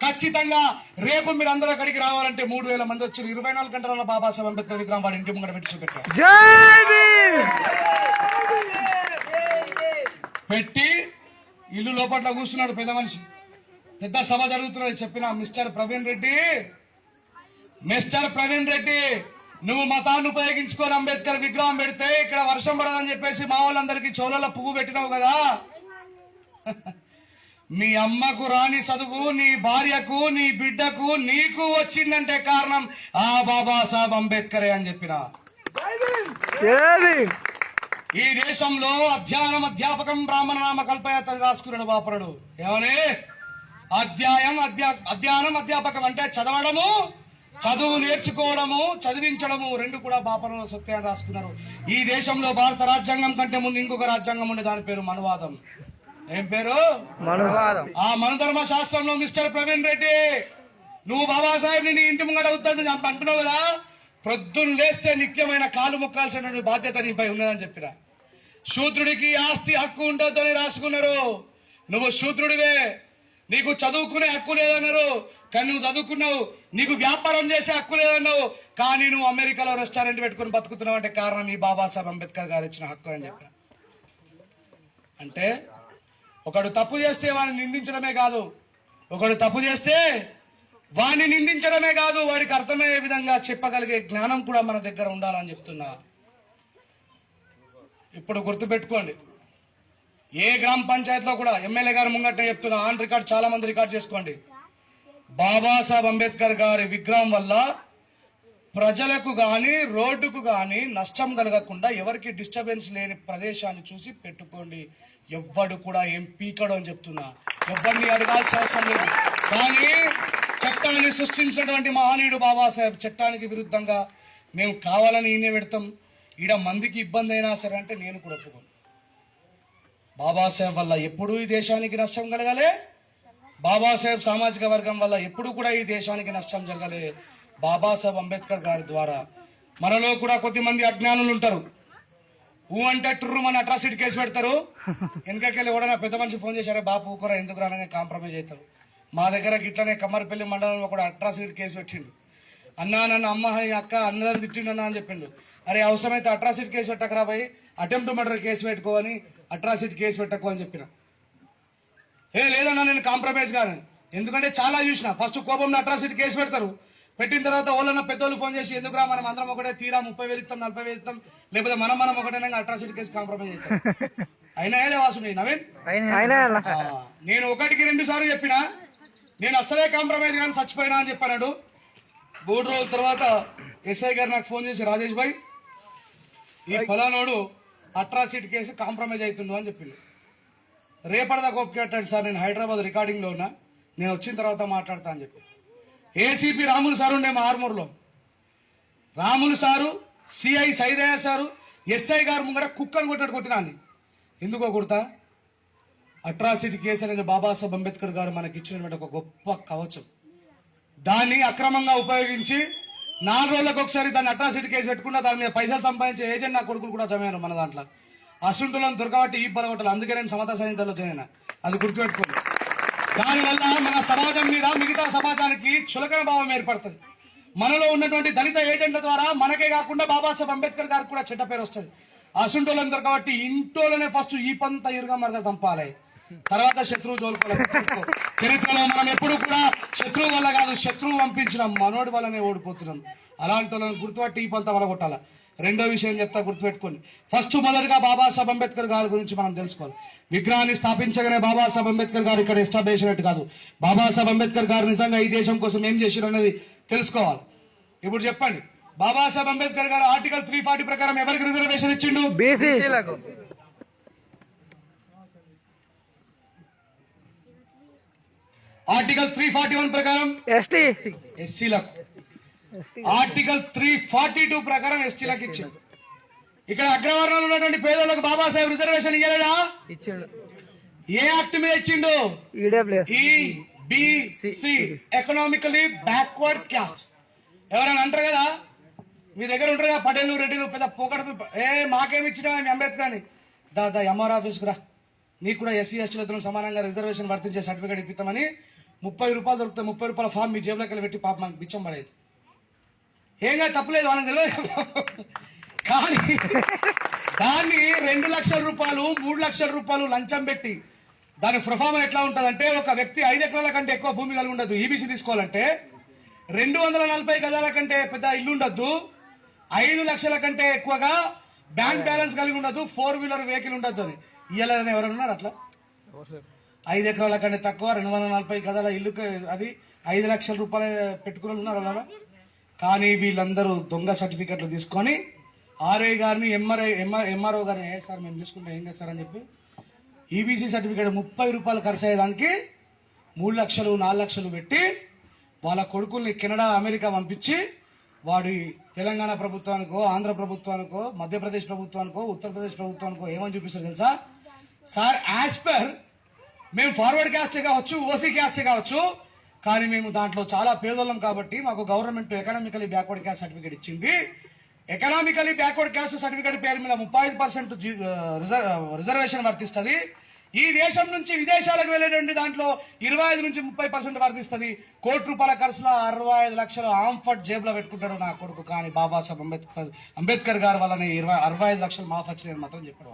ఖచ్చితంగా రేపు మీరు అందరూ అక్కడికి రావాలంటే 3000 మంది వచ్చి 24 గంటలలో బాబాసాహెబ్ అంబేద్కర్ విగ్రహం వాడి ఇంటి ముంగట పెట్టి చూపెట్టారు. పెట్టి ఇల్లు లోపట్ల కూర్చున్నాడు పెద్ద మనిషి, పెద్ద సభ జరుగుతున్నది. చెప్పిన మిస్టర్ ప్రవీణ్ రెడ్డి, మిస్టర్ ప్రవీణ్ రెడ్డి, నువ్వు మతాన్ని ఉపయోగించుకొని అంబేద్కర్ విగ్రహం పెడితే ఇక్కడ వర్షం పడదని చెప్పేసి మా వాళ్ళందరికీ చోళల పువ్వు పెట్టినావు కదా. మీ అమ్మకు రాని చదువు నీ భార్యకు నీ బిడ్డకు నీకు వచ్చిందంటే కారణం ఆ బాబాసాహెబ్ అంబేద్కరే అని చెప్పిన. ఈ దేశంలో అధ్యయనం అధ్యాపకం బ్రాహ్మణ నామ కల్పయతని రాసుకున్నాడు బాపరుడు. ఏమని? అధ్యయనం అధ్యాపకం అంటే చదవడము, చదువు నేర్చుకోవడము, చదివించడము రెండు కూడా బాపరుల సొత్తే అని రాసుకున్నారు. ఈ దేశంలో భారత రాజ్యాంగం కంటే ముందు ఇంకొక రాజ్యాంగం ఉండే, దాని పేరు మనువాదం. ఏం పేరు? మనువాదం. ఆ మనుధర్మ శాస్త్రంలో మిస్టర్ ప్రవీణ్ రెడ్డి, నువ్వు బాబాసాహెబ్ని నీ ఇంటి ముంగట అవుతుంది అంటున్నావు కదా, ప్రొద్దున లేస్తే నిత్యమైన కాలు మొక్కాల్సిన బాధ్యత నీపై ఉన్నదని చెప్పిన. శూద్రుడికి ఆస్తి హక్కు ఉండొద్దని రాసుకున్నారు. నువ్వు శూద్రుడివే, నీకు చదువుకునే హక్కు లేదన్నారు. కానీ నువ్వు చదువుకున్నావు. నీకు వ్యాపారం చేసే హక్కు లేదన్నావు. కానీ నువ్వు అమెరికాలో రెస్టారెంట్ పెట్టుకుని బతుకుతున్నావు అంటే కారణం ఈ బాబాసాహెబ్ అంబేద్కర్ గారు ఇచ్చిన హక్కు అని చెప్పిన. అంటే ఒకడు తప్పు చేస్తే వాడిని నిందించడమే కాదు, వాడికి అర్థమయ్యే విధంగా చెప్పగలిగే జ్ఞానం కూడా మన దగ్గర ఉండాలని చెప్తున్నా. ఇప్పుడు గుర్తుపెట్టుకోండి, ఏ గ్రామ పంచాయతీలో కూడా ఎమ్మెల్యే గారు ముంగట్నే చెప్తున్నా, ఆన్ రికార్డ్, చాలా మంది రికార్డ్ చేసుకోండి. బాబాసాహెబ్ అంబేద్కర్ గారి విగ్రహం వల్ల ప్రజలకు కానీ రోడ్డుకు కానీ నష్టం కలగకుండా ఎవరికి డిస్టర్బెన్స్ లేని ప్రదేశాన్ని చూసి పెట్టుకోండి. ఎవ్వడు కూడా ఏం పీకడం అని చెప్తున్నా, ఎవరిని అడగాల్సిన అవసరం లేదు. కానీ చట్టాన్ని సృష్టించినటువంటి మహనీయుడు బాబాసాహెబ్ చట్టానికి విరుద్ధంగా మేము కావాలని ఈయనే పెడతాం, ఈడ మందికి ఇబ్బంది అయినా సరే అంటే నేను కూడా ఒప్పుకోను. బాబాసాహెబ్ వల్ల ఎప్పుడూ ఈ దేశానికి నష్టం కలగాలి, బాబాసాహెబ్ సామాజిక వర్గం వల్ల ఎప్పుడు కూడా ఈ దేశానికి నష్టం జరగాలి. బాబాసాహెబ్ అంబేద్కర్ గారి ద్వారా మనలో కూడా కొద్దిమంది అజ్ఞానులు ఉంటారు. అంటే ట్రూ మన అట్రాసిటీ కేసు పెడతారు. వెనకకెళ్ళి కూడా నా పెద్ద మనిషి ఫోన్ చేశారే, బాపు ఊకరా ఎందుకు రానగా కాంప్రమైజ్ అవుతారు. మా దగ్గర గిట్లనే కమ్మరిపల్లి మండలంలో కూడా అట్రాసిటీ కేసు పెట్టిండు. అన్నా నన్ను అమ్మ అక్క అందరిని తిట్టిండన్నా అని చెప్పిండు. అరే అవసరమైతే అట్రాసిటీ కేసు పెట్టకరా పోయి, అటెంప్ట్ మర్డర్ కేసు పెట్టుకోవని, అట్రాసిటీ కేసు పెట్టకు అని చెప్పిన. లేదన్నా నేను కాంప్రమైజ్ కాను, ఎందుకంటే చాలా చూసిన. ఫస్ట్ కోపంలో అట్రాసిటీ కేసు పెడతారు, పెట్టిన తర్వాత వాళ్ళన్న పెద్దోళ్ళు ఫోన్ చేసి ఎందుకురా మనం అందరం ఒకటే, తీరా 30,000 ఇస్తాం 40,000 ఇస్తాం, లేకపోతే మనం ఒకటే అట్రాసిటీ కేసు కాంప్రమైజ్ అవుతాం. అయినా వాసు నవీన్, నేను 1కి 2 సార్లు చెప్పిన, నేను అసలే కాంప్రమైజ్ కానీ చచ్చిపోయినా అని చెప్పాడు. 3 రోజుల తర్వాత ఎస్ఐ గారు నాకు ఫోన్ చేసి, రాజేష్ భాయ్ ఈ ఫలానోడు అట్రాసిటీ కేసు కాంప్రమైజ్ అవుతుండు అని చెప్పిండు. రేపటిదాకా ఒప్పుకెట్టాడు సార్, నేను హైదరాబాద్ రికార్డింగ్లో ఉన్నా, నేను వచ్చిన తర్వాత మాట్లాడతా అని చెప్పి. ఏసీపీ రాములు సారు ఉండే మా ఆర్మూర్లో, Ramulu sir, CI Saidaiah sir, SI గారు ముంగడ కుక్కను కొట్టినా. ఎందుకో కుడతా, అట్రాసిటీ కేసు అనేది బాబాసాహెబ్ అంబేద్కర్ గారు మనకి ఇచ్చినటువంటి ఒక గొప్ప కవచం. దాన్ని అక్రమంగా ఉపయోగించి 4 రోజులకు ఒకసారి దాన్ని అట్రాసిటీ కేసు పెట్టుకున్నా దాని మీద పైసలు సంపాదించే ఏజెంట్ నా కొడుకులు కూడా జమారు మన దాంట్లో. అసుంటులను దొరకబట్టి ఈ బలగొట్టాలి, అందుకే నేను సమతా సైనికుల్లో చేయను, అది గుర్తుపెట్టుకోండి. దానివల్ల మన సమాజం మీద మిగతా సమాజానికి చులకన భావం ఏర్పడుతుంది. మనలో ఉన్నటువంటి దళిత ఏజెంట్ల ద్వారా మనకే కాకుండా బాబాసాహెబ్ అంబేద్కర్ గారికి కూడా చెడ్డ పేరు వస్తుంది. అసుంటోళ్ళని దొరకబట్టి ఇంటోళ్ళనే ఫస్ట్ ఈ పంత ఇరుగా మరగా చంపాలి, తర్వాత శత్రువు జోలుకోవాలి. చరిత్రలో మనం ఎప్పుడు కూడా శత్రువు వల్ల కాదు, శత్రువు పంపించిన మనోడి వల్లనే ఓడిపోతున్నాం. అలాంటి వాళ్ళని గుర్తుపట్టి ఈ పంత వల్ల కొట్టాలి. రెండో విషయం చెప్తా, గుర్తుపెట్టుకోండి. ఫస్ట్ మొదటిగా బాబాసాహెబ్ అంబేద్కర్ గారి గురించి మనం తెలుసుకోవాలి. విగ్రహాన్ని స్థాపించగానే బాబాసాహెబ్ అంబేద్కర్ గారు ఇక్కడ ఎస్టాబ్లిష్ అయినట్టు కాదు. బాబాసాహెబ్ అంబేద్కర్ గారు నిజంగా ఈ దేశం కోసం ఏం చేశారు అనేది తెలుసుకోవాలి. ఇప్పుడు చెప్పండి, బాబాసాహెబ్ అంబేద్కర్ గారు ఆర్టికల్ 340 ప్రకారం ఎవరికి రిజర్వేషన్ ఇచ్చిండు? బీసీలకు. ఆర్టికల్ 341 ప్రకారం ఎస్సీలకు. ఆర్టికల్ 342 ప్రకారం ఎస్టీలకు ఇచ్చిండు. ఇక్కడ అగ్రవర్ణంలో ఉన్నటువంటి పేదలకు బాబాసాహెబ్ రిజర్వేషన్ ఇయ్యలేదా? ఇచ్చిండు. ఏ యాక్ట్ మీద ఇచ్చిండు? ఈబిసి, ఎకనామికలీ బ్యాక్వర్డ్ క్యాస్ట్. ఎవరైనా అంటారు కదా, మీ దగ్గర ఉంటారు కదా పటేలు రెడ్డిలు పెద్ద పోకడలు, మాకేమి ఇచ్చినా అంబేద్కర్ అని. దాదా ఎంఆర్ ఆఫీస్కు రా, నీకు కూడా ఎస్సీ ఎస్టీలతో సమానంగా రిజర్వేషన్ వర్తించే సర్టిఫికేట్ ఇప్పిస్తామని 30 రూపాయలు దొరుకుతాయి. 30 రూపాయల ఫామ్ మీ జేబులోకి వెళ్ళి పెట్టి పాప మనకు బిచ్చం పడేది. ఏంగా తప్పలేదు, వాళ్ళకి తెలియదు. కానీ దాన్ని 2 లక్షల రూపాయలు 3 లక్షల రూపాయలు లంచం పెట్టి దాని ప్రొఫార్మా ఎట్లా ఉంటుందంటే, ఒక వ్యక్తి 5 ఎకరాల కంటే ఎక్కువ భూమి కలిగి ఉండదు ఈబీసీ తీసుకోవాలంటే, 240 గజాల కంటే పెద్ద ఇల్లు ఉండొద్దు, 5 లక్షల కంటే ఎక్కువగా బ్యాంక్ బ్యాలెన్స్ కలిగి ఉండదు, 4 వీలర్ వెహికల్ ఉండొద్దు అని ఇయ్యాలని ఎవరైనా ఉన్నారు అట్లా? 5 ఎకరాల కంటే తక్కువ 240 గజాల ఇల్లుకి అది 5 లక్షల రూపాయలు పెట్టుకుని ఉన్నారు అలా. కానీ వీళ్ళందరూ దొంగ సర్టిఫికెట్లు తీసుకొని ఆర్ఐ గారిని ఎంఆర్ఓ గారిని సార్ మేము చూసుకుంటాం ఏం కదా సార్ అని చెప్పి ఈబీసీ సర్టిఫికేట్ 30 రూపాయలు ఖర్చు అయ్యేదానికి 3 లక్షలు 4 లక్షలు పెట్టి వాళ్ళ కొడుకుల్ని కెనడా అమెరికా పంపించి వాడి తెలంగాణ ప్రభుత్వానికో ఆంధ్ర ప్రభుత్వానికో మధ్యప్రదేశ్ ప్రభుత్వానికో ఉత్తరప్రదేశ్ ప్రభుత్వానికో ఏమని చూపిస్తారు తెలుసా? సార్ యాజ్ పర్ మేము ఫార్వర్డ్ క్యాస్టే కావచ్చు, ఓసీ క్యాస్టే కావచ్చు, కానీ మేము దాంట్లో చాలా పేదోళ్ళం కాబట్టి మాకు government economically backward caste certificate ఇచ్చింది. ఎకనామికలీ బ్యాక్వర్డ్ క్యాస్ట్ సర్టిఫికేట్ పేరు మీద 35% రిజర్వేషన్ వర్తిస్తుంది. ఈ దేశం నుంచి విదేశాలకు వెళ్ళేటువంటి దాంట్లో 25 నుంచి 30% వర్తిస్తుంది. ₹1,00,00,000 ఖర్చులో 65 లక్షలు ఆంఫర్ట్ జేబులో పెట్టుకుంటాడు నా కొడుకు. కానీ బాబాసాహెబ్ అంబేద్కర్ గారు వాళ్ళని 65 లక్షలు మాఫ్ వచ్చినాయని మాత్రం చెప్పాడు.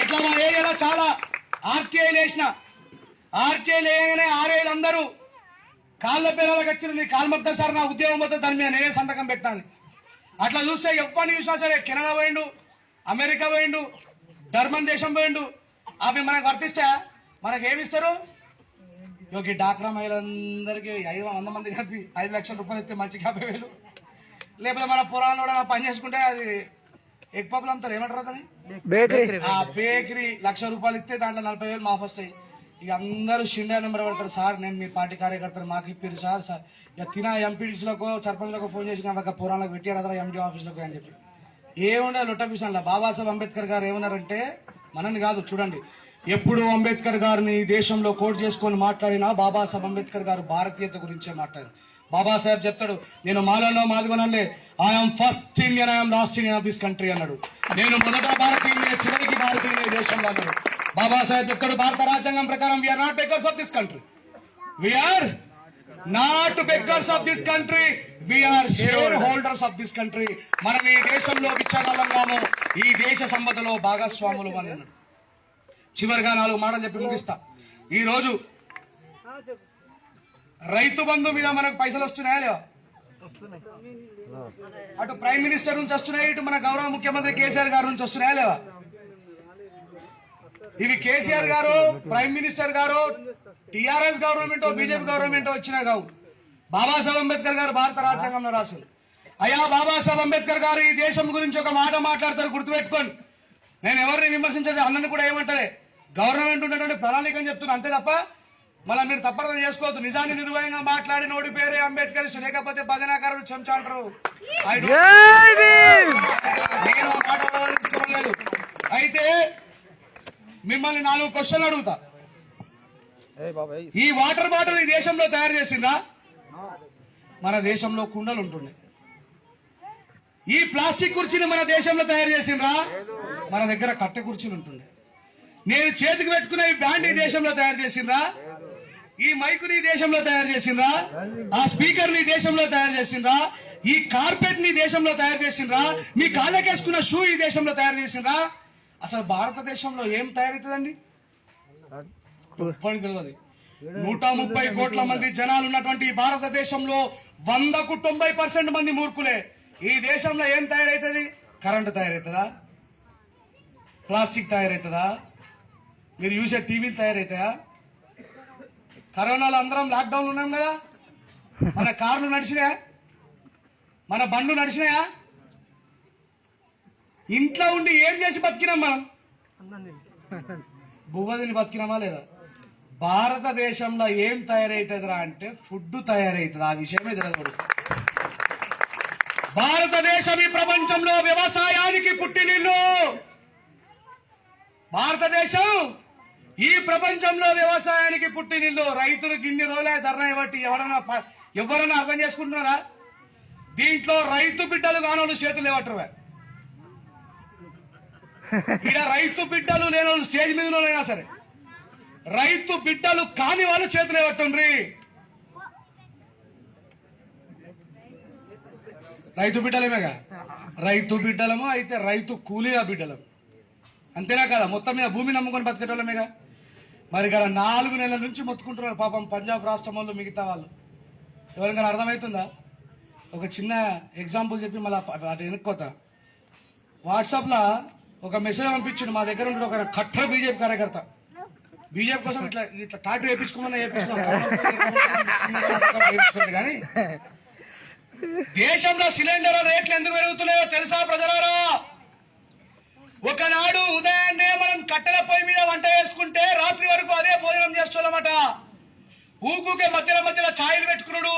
ఇట్లా మా ఏరియాలో చాలా ఆర్టీఐలు వేసిన ఆర్టీఐలు వేయగానే ఆర్ఐలు అందరూ కాళ్ళ పేరాలకు వచ్చిన నీ కాల్మొద్ద సార్ నా ఉద్యోగం వద్ద దాని మీద నేనే సంతకం పెట్టాను. అట్లా చూస్తే ఎవరిని చూసినా సరే కెనడా పోయిండు, అమెరికా పోయిండు, జర్మన్ దేశం పోయిండు, అవి మనకు వర్తిస్తా మనకేమిస్తారు? యోగి డాక్రా మహిళలందరికీ 500 మంది కలిపి 5 లక్షల రూపాయలు ఇస్తే మంచి 50,000. లేకపోతే మన పురాణంలో కూడా పని చేసుకుంటే అది ఎగ్ పప్పులు అమ్ముతారు, ఏమంటారు అతని బేకరీ ₹1,00,000 ఇస్తే దాంట్లో 40,000 మాఫ్ వస్తాయి. ఇక అందరూ షిండా నెంబర్ పెడతారు, సార్ నేను మీ పార్టీ కార్యకర్తలు మాకు ఇప్పారు సార్ సార్ ఇక తిన ఎంపీడీసీలకు సర్పంచ్లకు ఫోన్ చేసిన ఒక పురాణాలకు పెట్టారు అదరా ఎండి ఆఫీస్లకు అని చెప్పి ఏముండే లొట్టపిషన్లో. బాబాసాహెబ్ అంబేద్కర్ గారు ఏమన్నారంటే మనని కాదు చూడండి, ఎప్పుడు అంబేద్కర్ గారిని దేశంలో కోట్ చేసుకొని మాట్లాడినా బాబాసాహెబ్ అంబేద్కర్ గారు భారతీయత గురించే మాట్లాడారు. బాబాసాహెబ్ చెప్తాడు, నేను మాలోనో మాదిగోనలే, I'm first Indian, I'm last Indian of this country అన్నాడు. నేను మొదట భారతీయుని, చివరికి భారతీయుని దేశంలో అన్నాడు. బాబాసాహెబ్ చెప్తాడు, భారత రాజ్యాంగం ప్రకారం we are not beggars of this country, we are not beggars of this country, we are shareholders of this country. మనం ఈ దేశంలో బిచ్చగాళ్ళంగాము, ఈ దేశ సంపదలో భాగస్వాములు అని అన్నాడు. చివరిగా 4 మాటలు చెప్పి ముగిస్తా. ఈ రోజు రైతు బంధు మీద మనకు పైసలు వస్తున్నాయా లేవా? అటు ప్రైమ్ మినిస్టర్ నుంచి వస్తున్నాయి, ఇటు మన గౌరవ ముఖ్యమంత్రి కేసీఆర్ గారి నుంచి వస్తున్నాయా లేవా? ఇవి కేసీఆర్ గారు, ప్రైమ్ మినిస్టర్ గారు, టిఆర్ఎస్ గవర్నమెంట్, బీజేపీ గవర్నమెంట్ వచ్చినా కావు. బాబాసాహెబ్ అంబేద్కర్ గారు భారత రాజ్యాంగంలో రాశారు. అయ్యా బాబాసాహెబ్ అంబేద్కర్ గారు ఈ దేశం గురించి ఒక మాట మాట్లాడతారు, గుర్తుపెట్టుకోండి. నేను ఎవరిని విమర్శించండి, అన్నని కూడా ఏమంటారే గవర్నమెంట్ ఉన్నటువంటి ప్రణాళిక అని చెప్తున్నా, అంతే తప్ప మళ్ళీ మీరు తప్పర్థం చేసుకోవద్దు. నిజాన్ని నిర్భయంగా మాట్లాడి నోడి పేరే అంబేద్కర్, లేకపోతే భజనాకారుడు చెంచా అంటారు. నేను మాట లేదు. అయితే మిమ్మల్ని 4 క్వశ్చన్లు అడుగుతా. ఈ వాటర్ బాటిల్ ఈ దేశంలో తయారు చేసిందా? మన దేశంలో కుండలు ఉంటుండే. ఈ ప్లాస్టిక్ కుర్చీని మన దేశంలో తయారు చేసిండ్రా? మన దగ్గర కట్టె కుర్చీలు ఉంటుండే. నేను చేతికి పెట్టుకునే ఈ బ్యాండ్ ఈ దేశంలో తయారు చేసిండ్రా? ఈ మైకుని ఈ దేశంలో తయారు చేసిండ్రా? ఆ స్పీకర్ ని దేశంలో తయారు చేసిండ్రా? ఈ కార్పెట్ ని దేశంలో తయారు చేసిండ్రా? మీ కాళ్ళకేసుకున్న షూ ఈ దేశంలో తయారు చేసిండ్రా? అసలు భారతదేశంలో ఏం తయారవుతుందండి? తెలియదు. 130 కోట్ల మంది జనాలు ఉన్నటువంటి భారతదేశంలో 100కు 90% మంది మూర్ఖులే. ఈ దేశంలో ఏం తయారవుతుంది? కరెంటు తయారవుతుందా? ప్లాస్టిక్ తయారవుతుందా? మీరు చూసే టీవీలు తయారవుతాయా? కరోనాలో అందరం లాక్డౌన్ ఉన్నాం కదా, మన కార్లు నడిచినాయా? మన బండ్లు నడిచినాయా? ఇంట్లో ఉండి ఏం చేసి బతికినాం మనం? బువ్వదిని బతికినామా లేదా? భారతదేశంలో ఏం తయారవుతుందిరా అంటే ఫుడ్ తయారవుతుంది. ఆ విషయమే తెలియదు. భారతదేశం ఈ ప్రపంచంలో వ్యవసాయానికి పుట్టినిల్లు. భారతదేశం ఈ ప్రపంచంలో వ్యవసాయానికి పుట్టినిల్లు. రైతులకు ఇన్ని రోజులే ధర్నా బట్టి ఎవరన్నా అర్థం చేసుకుంటున్నారా? దీంట్లో రైతు బిడ్డలు కానోళ్ళు చేతులు ఇవ్వటరు. ఇక్కడ రైతు బిడ్డలు లేని వాళ్ళు స్టేజ్ మీద సరే, రైతు బిడ్డలు కాని వాళ్ళు చేతులు ఇవ్వటండ్రి. రైతు బిడ్డలేమేగా, రైతు బిడ్డలము అయితే రైతు కూలీల బిడ్డలము అంతేనా కదా? మొత్తం మీద భూమి నమ్ముకొని బతికేటోళ్ళమేగా. మరి ఇక్కడ 4 నెలల నుంచి మొత్తుకుంటున్నారు పాపం పంజాబ్ రాష్ట్రం వాళ్ళు, మిగతా వాళ్ళు. ఎవరికైనా అర్థమవుతుందా? ఒక చిన్న ఎగ్జాంపుల్ చెప్పి మళ్ళీ అటు వెనుక్కోతా. వాట్సాప్లో ఒక మెసేజ్ పంపించిండు, మా దగ్గర ఉంటే ఒక కట్టర్ బీజేపీ కార్యకర్త. బీజేపీ కోసం ఇట్లా ఇట్లా టాటూ వేయించుకున్నాను కానీ దేశంలో సిలిండర్ రేట్లు ఎందుకు పెరుగుతున్నాయో తెలుసా ప్రజలారా? ఒకనాడు ఉదయాన్నే మనం కట్టెల పొయ్యి మీద వంట చేసుకుంటే రాత్రి వరకు అదే భోజనం చేస్తున్నామట. ఊకుకే మధ్యలో ఛాయలు పెట్టుకున్నాడు,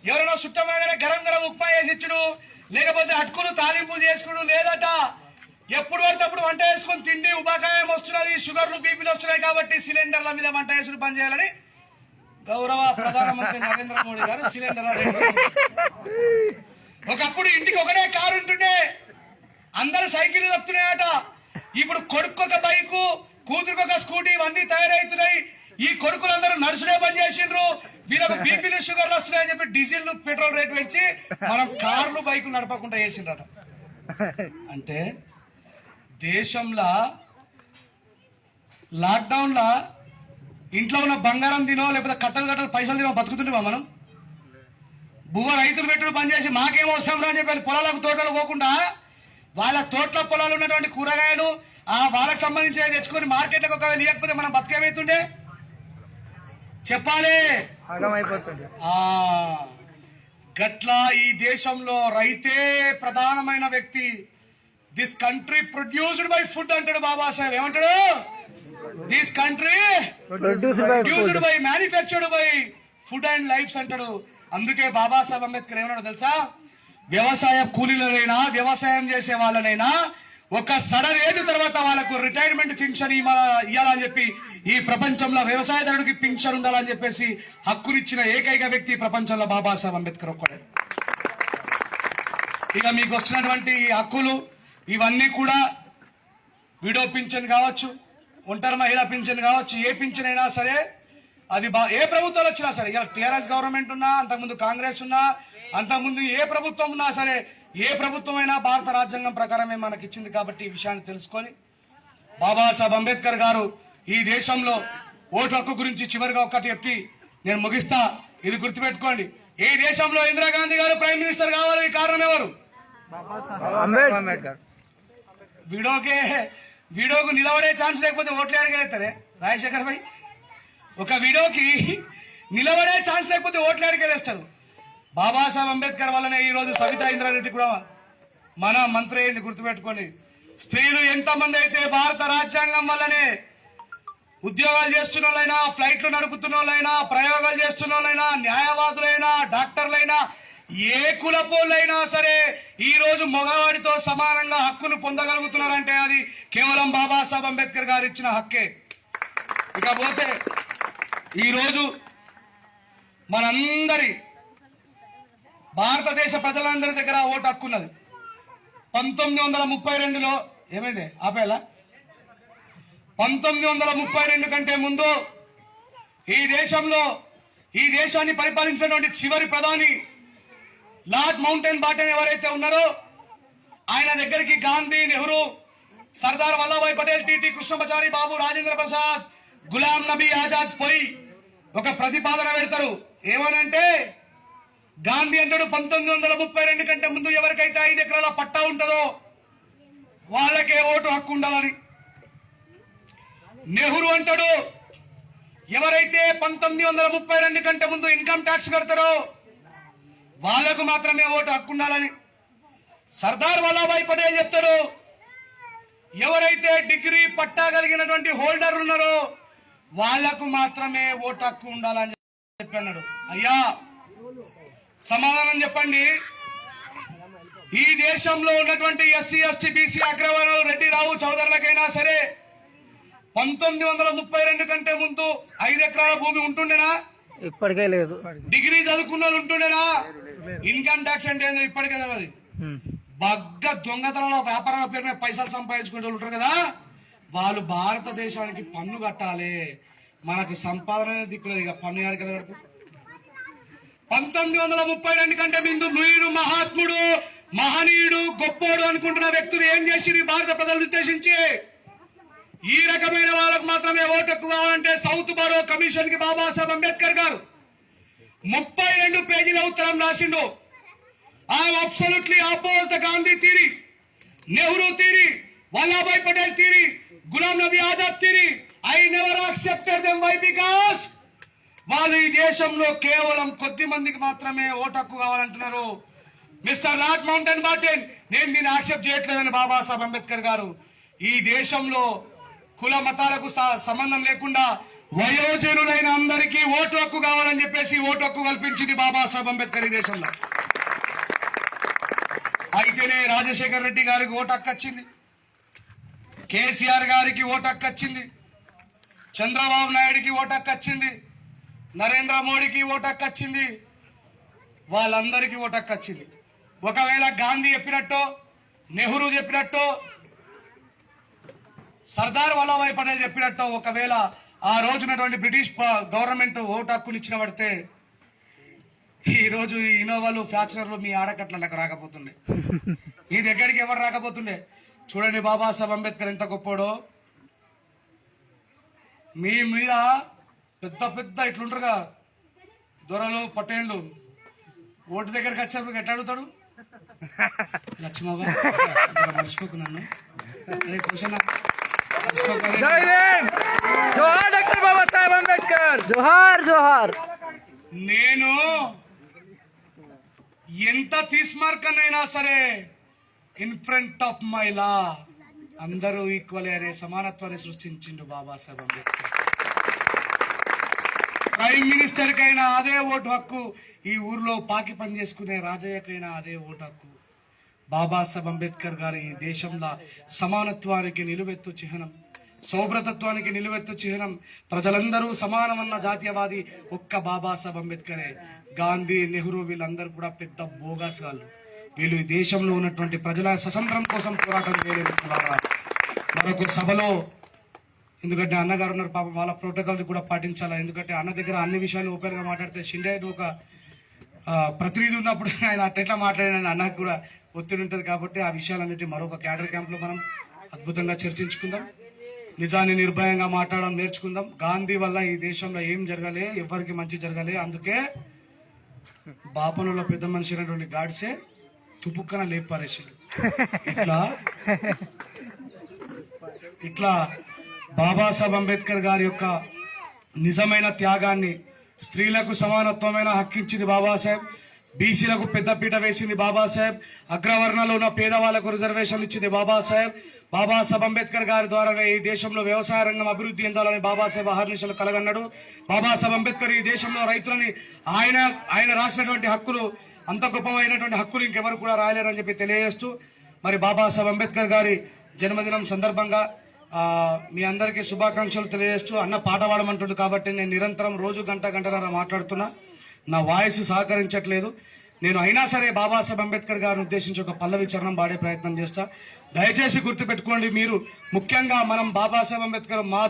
ఎవరైనా చుట్టమగానే గరం గరం ఉప్మా వేసి ఇచ్చుడు, లేకపోతే అటుకులు తాలింపు చేసుకుడు లేదట. ఎప్పుడు పడితే అప్పుడు వంట వేసుకుని తిండి ఉపాకాయం వస్తున్నది, షుగర్లు బీపీలు వస్తున్నాయి కాబట్టి సిలిండర్ల మీద వంట చేసుడు బంద్ చేయాలని గౌరవ ప్రధానమంత్రి నరేంద్ర మోడీ గారు సిలిండర్ల రేట్లు ఒకప్పుడు ఇంటికి ఒకటే కారు ఉంటుండే, అందరు సైకిల్ తప్పుతున్నాయట. ఇప్పుడు కొడుకొక బైకు, కూతురుకొక స్కూటీ, ఇవన్నీ తయారవుతున్నాయి. ఈ కొడుకులందరూ నడుచుడే బంద్ చేసిండ్రు, వీళ్ళకు బీపీలు షుగర్లు వస్తున్నాయని చెప్పి డీజిల్ పెట్రోల్ రేట్ పెంచి మనం కార్లు బైకులు నడపకుండా చేసిండ్రట. అంటే దేశంలో లాక్డౌన్లో ఇంట్లో ఉన్న బంగారం తినో లేకపోతే కట్టలు పైసలు తినో బతుకుతుంటామా మనం? బువ్వ రైతులు పెట్టుడు బంద్ చేసి మాకేమో వస్తాం రా అని చెప్పి పొలాలకు తోటలు పోకుండా వాళ్ళ తోటల పొలాలు ఉన్నటువంటి కూరగాయలు వాళ్ళకి సంబంధించి తెచ్చుకొని మార్కెట్లకు ఒకవేళ లేకపోతే మనం బతికేమైతుండే చెప్పాలి. గట్లా ఈ దేశంలో రైతే ప్రధానమైన వ్యక్తి. This country produced by food అంటాడు బాబాసాహెబ్. ఏమంటాడు? This country produced by manufactured by food and lifes అంటాడు. అందుకే బాబాసాహెబ్ అంబేద్కర్ ఏమన్నాడు తెలుసా? వ్యవసాయ కూలీలనైనా వ్యవసాయం చేసే వాళ్ళనైనా ఒక సడన్ ఏజ్ తర్వాత వాళ్ళకు రిటైర్మెంట్ పింఛన్ ఇవ్వాలని చెప్పి ఈ ప్రపంచంలో వ్యవసాయదారుడికి పింఛన్ ఉండాలని చెప్పేసి హక్కునిచ్చిన ఏకైక వ్యక్తి ప్రపంచంలో బాబాసాహెబ్ అంబేద్కర్ ఒక్కడే. ఇక మీకు వచ్చినటువంటి హక్కులు ఇవన్నీ కూడా విడో పింఛన్ కావచ్చు, ఒంటరి మహిళా పింఛన్ కావచ్చు, ఏ పింఛన్ అయినా సరే అది ఏ ప్రభుత్వాలు వచ్చినా సరే, ఇలా టీఆర్ఎస్ గవర్నమెంట్ ఉన్నా, అంతకుముందు కాంగ్రెస్ ఉన్నా, అంతకుముందు ఏ ప్రభుత్వం ఉన్నా సరే, ఏ ప్రభుత్వం అయినా భారత రాజ్యాంగం ప్రకారమే మనకి ఇచ్చింది. కాబట్టి ఈ విషయాన్ని తెలుసుకొని బాబాసాహెబ్ అంబేద్కర్ గారు ఈ దేశంలో ఓటు హక్కు గురించి చివరిగా ఒక్కటి చెప్పి నేను ముగిస్తా. ఇది గుర్తుపెట్టుకోండి, ఈ దేశంలో ఇందిరాగాంధీ గారు ప్రైమ్ మినిస్టర్ కావాలి, కారణం ఎవరు? అంబేద్కర్. వీడియోకు నిలబడే ఛాన్స్ లేకపోతే ఓట్లు అడిగేస్తారే రాజశేఖర్ భాయ్? ఒక వీడియోకి నిలబడే ఛాన్స్ లేకపోతే ఓట్లు అడిగేస్తారు. బాబాసాహెబ్ అంబేద్కర్ వల్లనే ఈరోజు సవితా ఇంద్రారెడ్డి కూడా మన మంత్రి అయింది. గుర్తుపెట్టుకోండి, స్త్రీలు ఎంతమంది అయితే భారత రాజ్యాంగం వల్లనే ఉద్యోగాలు చేస్తున్న వాళ్ళైనా, ఫ్లైట్లు నడుపుతున్న వాళ్ళైనా, ప్రయోగాలు చేస్తున్న వాళ్ళైనా, న్యాయవాదులైనా, డాక్టర్లైనా, ఏ కులపోళ్ళైనా సరే ఈ రోజు మగవాడితో సమానంగా హక్కును పొందగలుగుతున్నారంటే అది కేవలం బాబాసాహెబ్ అంబేద్కర్ గారు ఇచ్చిన హక్కే. ఇకపోతే ఈరోజు మనందరి భారతదేశ ప్రజలందరి దగ్గర ఓటు హక్కు ఉన్నది. 1932లో ఏమైంది ఆపేలా? 1932 కంటే ముందు ఈ దేశాన్ని పరిపాలించినటువంటి చివరి ప్రధాని లార్డ్ మౌంటైన్ బాటన్ ఎవరైతే ఉన్నారో ఆయన దగ్గరికి గాంధీ, నెహ్రూ, సర్దార్ వల్లభాయ్ పటేల్, టిటి కృష్ణమాచారి, బాబు రాజేంద్ర ప్రసాద్, గులాం నబీ ఆజాద్ పోయి ఒక ప్రతిపాదన పెడతారు. ఏమనంటే గాంధీ అంటాడు 1932 కంటే ముందు ఎవరికైతే 5 ఎకరాల పట్టా ఉంటుందో వాళ్ళకే ఓటు హక్కు ఉండాలని. నెహ్రూ అంటాడు ఎవరైతే 1932 కంటే ముందు ఇన్కమ్ ట్యాక్స్ కడతారో వాళ్లకు మాత్రమే ఓటు హక్కు ఉండాలని. సర్దార్ వల్లభాయ్ పటేల్ చెప్తాడు ఎవరైతే డిగ్రీ పట్టా కలిగినటువంటి హోల్డర్ ఉన్నారో వాళ్లకు మాత్రమే ఓటు హక్కు ఉండాలని చెప్పి అన్నాడు. అయ్యా సమాధానం చెప్పండి, ఈ దేశంలో ఉన్నటువంటి ఎస్సీ, ఎస్టీ, బీసీ, అగ్రవర్ణాలు, రెడ్డి, రావు చౌదరులకైనా సరే 1932 కంటే ముందు 5 ఎకరాల భూమి ఉంటుండేనా? ఇప్పటికే లేదు. డిగ్రీ చదువుకున్న వాళ్ళు ఉంటుండేనా? ఇన్కమ్ ట్యాక్స్ అంటే ఏందో ఇప్పటికే తెలియదు. బగ్గ దొంగతనంలో వ్యాపారాల పేరు మీద పైసలు సంపాదించుకునే ఉంటారు కదా, వాళ్ళు భారతదేశానికి పన్ను కట్టాలి. మనకు సంపాదన దిక్కులేదు, ఇక పన్ను ఏడు కదా కడుపు. 1932 కంటే ముందు మీరు మహాత్ముడు, మహనీయుడు, గొప్పోడు అనుకుంటున్న వ్యక్తులు ఏం చేసి భారత ప్రజలను ఉద్దేశించి ఈ రకమైన వాళ్ళకు మాత్రమే ఓటు హక్కు కావాలంటే సౌత్ బారో కమిషన్ కి బాబాసాహెబ్ అంబేద్కర్ గారు 32 పేజీల ఉత్తరం రాసిండు. I'm absolutely oppose the Gandhi theory, Nehru theory, Vallabhbhai Patel theory, Ghulam Nabi Azad theory. I never accepted them. Why? Because వాళ్ళు ఈ దేశంలో కేవలం కొద్ది మందికి మాత్రమే ఓటు హక్కు కావాలంటున్నారు. మిస్టర్ లార్డ్ మౌంటైన్ బాటెన్, నేను దీన్ని యాక్సెప్ట్ చేయట్లేదని బాబాసాహెబ్ అంబేద్కర్ గారు ఈ దేశంలో కుల మతాలకు సంబంధం లేకుండా వయోజనులైన అందరికీ ఓటు హక్కు కావాలని చెప్పేసి ఓటు హక్కు కల్పించింది బాబాసాహెబ్ అంబేద్కర్ ఈ దేశంలో. అయితేనే రాజశేఖర్ రెడ్డి గారికి ఓటు హక్కు వచ్చింది, కేసీఆర్ గారికి ఓటు హక్కు వచ్చింది, చంద్రబాబు నాయుడికి ఓటు హక్కు వచ్చింది, నరేంద్ర మోడీకి ఓటు హక్కు వచ్చింది, వాళ్ళందరికీ ఓటు హక్కు వచ్చింది. ఒకవేళ గాంధీ చెప్పినట్టు, నెహ్రూ చెప్పినట్టు, సర్దార్ వల్లభాయ్ పటేల్ చెప్పినట్టు ఒకవేళ ఆ రోజునటువంటి బ్రిటిష్ గవర్నమెంట్ ఓటు హక్కులు ఇచ్చిన పడితే ఈ రోజు ఈ ఇన్నోవాలు ఫ్యాచనర్లు మీ ఆడకట్లకు రాకపోతుండే, ఈ దగ్గరికి ఎవరు రాకపోతుండే. చూడండి బాబాసాహెబ్ అంబేద్కర్ ఎంత గొప్పోడో. మీ మీద పెద్ద పెద్ద ఇట్లుంటారుగా దొరలు పటేళ్ళు, ఓటు దగ్గరికి వచ్చేప్పుడు ఎట్లా అడుగుతాడు? లక్ష్మబాబు మర్చిపోకు నన్ను, క్వశ్చన్ జోహార్ డాక్టర్ బాబాసాహెబ్ అంబేద్కర్, జోహార్ జోహార్. నేను ఎంత తీసుమార్కనైనా సరే in front of my law అందరూ ఈక్వల్ అనే సమానత్వాన్ని సృష్టించిండు బాబాసాహెబ్ అంబేద్కర్. ప్రైమ్ మినిస్టర్ కైనా అదే ఓటు హక్కు, ఈ ఊర్లో పాకి పని చేసుకునే రాజయ్యకైనా అదే ఓటు హక్కు. బాబాసాహెబ్ అంబేద్కర్ గారు ఈ దేశంలో సమానత్వానికి నిలువెత్తు చిహ్నం, సౌభ్రతత్వానికి నిలువెత్తు చిహ్నం. ప్రజలందరూ సమానమన్న జాతీయవాది ఒక్క బాబాసాహెబ్ అంబేద్కరే. గాంధీ, నెహ్రూ వీళ్ళందరూ కూడా పెద్ద బోగాసాలు. వీళ్ళు ఈ దేశంలో ఉన్నటువంటి ప్రజల స్వతంత్రం కోసం పోరాటం చేయలేదు. మరొక సభలో, ఎందుకంటే అన్నగారు ఉన్నారు పాపం, వాళ్ళ ప్రోటోకాల్ కూడా పాటించాలా. ఎందుకంటే అన్న దగ్గర అన్ని విషయాలు ఓపెన్ గా మాట్లాడితే షిండే ఒక ప్రతినిధి ఉన్నప్పుడు ఆయన అట్లా మాట్లాడిన అన్నకు కూడా ఒత్తిడి ఉంటుంది. కాబట్టి ఆ విషయాలన్నిటి మరొక క్యాడర్ క్యాంప్ లో మనం అద్భుతంగా చర్చించుకుందాం. నిజాన్ని నిర్భయంగా మాట్లాడడం నేర్చుకుందాం. గాంధీ వల్ల ఈ దేశంలో ఏం జరగాలి, ఎవరికి మంచి జరగాలి. అందుకే బాపనలో పెద్ద మనిషి అయినటువంటి గాడ్సే తుపుక్కన లేపారేసాడు. ఇట్లా బాబాసాహెబ్ అంబేద్కర్ గారి యొక్క నిజమైన త్యాగాన్ని, స్త్రీలకు సమానత్వమైన హక్కించింది బాబాసాహెబ్, బీసీలకు పెద్దపీట వేసింది బాబాసాహెబ్, అగ్రవర్ణాలు ఉన్న పేదవాళ్లకు రిజర్వేషన్లు ఇచ్చింది బాబాసాహెబ్. బాబాసాహెబ్ అంబేద్కర్ గారి ద్వారానే ఈ దేశంలో వ్యవసాయ రంగం అభివృద్ధి చెందాలని బాబాసాహెబ్ అహర్నిశలు కలగన్నాడు. బాబాసాహెబ్ అంబేద్కర్ ఈ దేశంలో రైతులని ఆయన రాసినటువంటి హక్కులు, అంత గొప్పమైనటువంటి హక్కులు ఇంకెవరు కూడా రాయలేరని చెప్పి తెలియజేస్తూ, మరి బాబాసాహెబ్ అంబేద్కర్ గారి జన్మదినం సందర్భంగా మీ అందరికీ శుభాకాంక్షలు తెలియజేస్తూ, అన్న పాట పాడమంటుండు కాబట్టి నేను నిరంతరం రోజు గంటన్నర మాట్లాడుతున్నా. నా వాయిస్ సహకరించట్లేదు. నేను అయినా సరే బాబాసాహెబ్ అంబేద్కర్ గారిని ఉద్దేశించి ఒక పల్లవి చరణం పాడే ప్రయత్నం చేస్తా. దయచేసి గుర్తుపెట్టుకోండి, మీరు ముఖ్యంగా మనం బాబాసాహెబ్ అంబేద్కర్ మా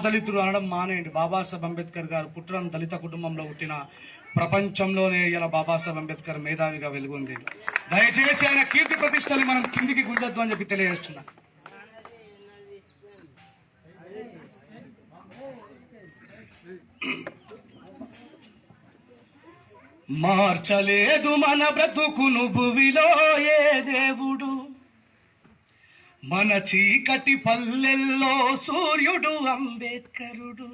దళితుడు అనడం మానేయండి. బాబాసాహెబ్ అంబేద్కర్ గారు పుట్టడం దళిత కుటుంబంలో పుట్టిన, ప్రపంచంలోనే ఇలా బాబాసాహెబ్ అంబేద్కర్ మేధావిగా వెలుగుంది. దయచేసి ఆయన కీర్తి ప్రతిష్టలు మనం కిందికి గుంజొద్దు అని చెప్పి తెలియజేస్తున్నా. మార్చలేదు మన బ్రతుకును భువిలో ఏ దేవుడు, మన చీకటి పల్లెల్లో సూర్యుడు అంబేద్కరుడు.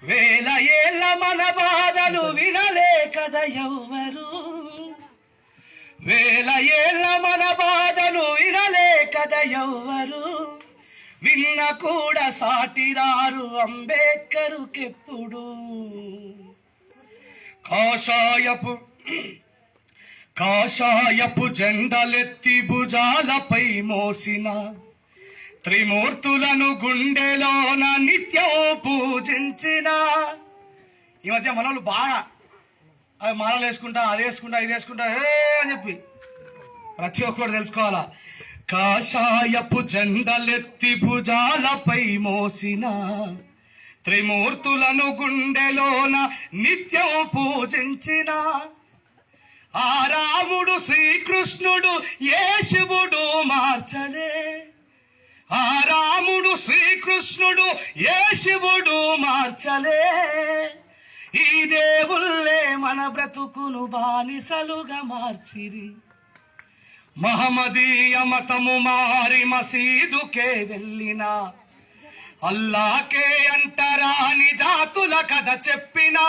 వేల ఏళ్ళ మన బాధలు వినలే కదా ఎవ్వరు, వేల ఏళ్ళ మన బాధలు వినలే కదా ఎవ్వరు. విన్న కూడా సాటిరారు అంబేద్కరుకెప్పుడు. కాషాయపు జెండలెత్తి భుజాలపై మోసిన త్రిమూర్తులను గుండెలోన నిత్యం పూజించిన. ఈ మధ్య మనోళ్ళు బాగా అవి మాలలు వేసుకుంటా, అది వేసుకుంటా, ఇది వేసుకుంటా అని చెప్పి ప్రతి ఒక్కరు తెలుసుకోవాలా. కాషాయపు జెండలెత్తి భుజాలపై మోసిన త్రిమూర్తులను గుండెలోన నిత్యం పూజించిన, ఆ రాముడు శ్రీకృష్ణుడు ఏ శివుడు మార్చలే, ఆ రాముడు శ్రీకృష్ణుడు ఏ శివుడు మార్చలే. ఈ దేవుళ్ళే మన బ్రతుకును బానిసలుగా మార్చిరి. మహమ్మదీయ మతము మారి మసీదుకే వెళ్ళినా అల్లాకే అంటరాని జాతుల కథ చెప్పినా.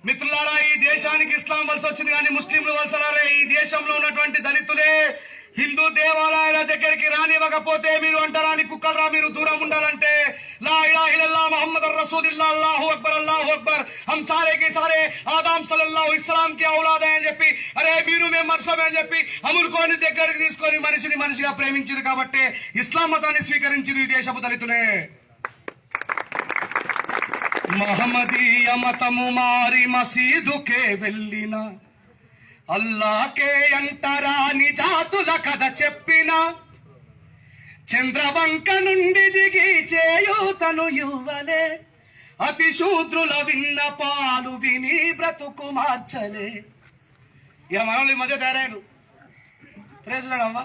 మిత్రులారా, ఈ దేశానికి ఇస్లాం వలస వచ్చింది కానీ ముస్లింలు వలసలారే. ఈ దేశంలో ఉన్నటువంటి దళితులే హిందూ దేవాలయాల దగ్గరికి రానివ్వకపోతే మీరు అంటారాని కుక్కలరా, మీరు దూరం ఉండాలంటే లా ఇలాహ ఇల్లల్లాహ్ ముహమ్మదుర్ రసూలుల్లాహ్ అల్లాహు అక్బర్ హమ్ సారే కే సారే ఆదం సల్లల్లాహు ఇస్లాం కి ఔలాద్ అని చెప్పి, అరే మీరు మేము మనుషులమే అని చెప్పి అములుకొని దగ్గరికి తీసుకొని మనిషిని మనిషిగా ప్రేమించారు కాబట్టి ఇస్లాం మతాన్ని స్వీకరించారు ఈ దేశపు దళితులే. మహమ్మదీయ మతము మారి మసీదుకే వెళ్ళిన అల్లాకే అంటరాని జాతుల కథ చెప్పిన. చంద్రవంక నుండి దిగి చేయూతను ఇవ్వలే, అతి శూద్రుల విన్నపాలు విని బ్రతుకు మార్చలే. ఇక మనల్ని మధ్య తయారైన ప్రేసులాడు అవ్వ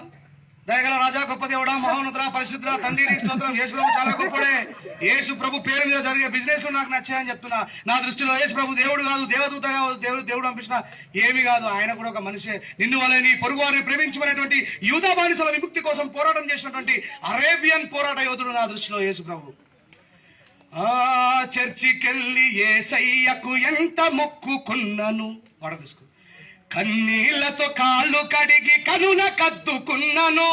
దయగల రాజా, గొప్ప దేవుడా, మహోన్నతుడా, పరిశుద్ధుడా, తండ్రి నీకు స్తోత్రం. యేసు ప్రభు చాలా గొప్పడే. యేసు ప్రభు పేరు మీద జరిగే బిజినెస్ నాకు నచ్చాయని చెప్తున్నా. నా దృష్టిలో యేసు ప్రభు దేవుడు కాదు, దేవదూత కాదు, దేవుడు పంపించిన ఏమి కాదు. ఆయన కూడా ఒక మనిషే. నిన్ను వలె నీ పొరుగు వారిని ప్రేమించమనేటువంటి యూదా బానిసల విముక్తి కోసం పోరాటం చేసినటువంటి అరేబియన్ పోరాట యోధుడు నా దృష్టిలో యేసు ప్రభు. చర్చికెళ్ళి యేసయ్యకు ఎంత మొక్కుకున్నను వాడ తీసుకో, కన్నీళ్లతో కాళ్ళు కడిగి కనుల కద్దుకున్నను.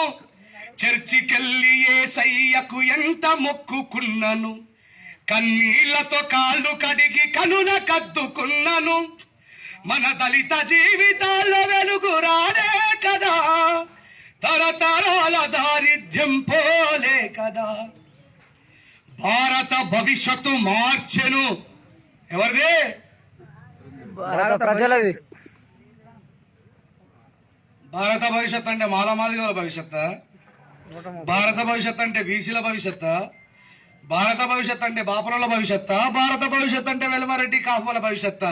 చర్చికెళ్ళి యేసయ్యకు ఎంత మొక్కుకున్నను, కన్నీళ్లతో కాళ్ళు కడిగి కనుల కద్దుకున్నను. మన దళిత జీవితాల్లో వెలుగు రాలే కదా, తరతరాల దారిద్ర్యం పోలే కదా. భారత భవిష్యత్తు మార్చెను. ఎవరిది? భారత ప్రజలది. భారత భవిష్యత్ అంటే మాలమాదిగల భవిష్యత్, భారత భవిష్యత్ అంటే బీసీల భవిష్యత్, భారత భవిష్యత్ అంటే బాపనుల భవిష్యత్, భారత భవిష్యత్ అంటే వెలమరెడ్డి కాపుల భవిష్యత్,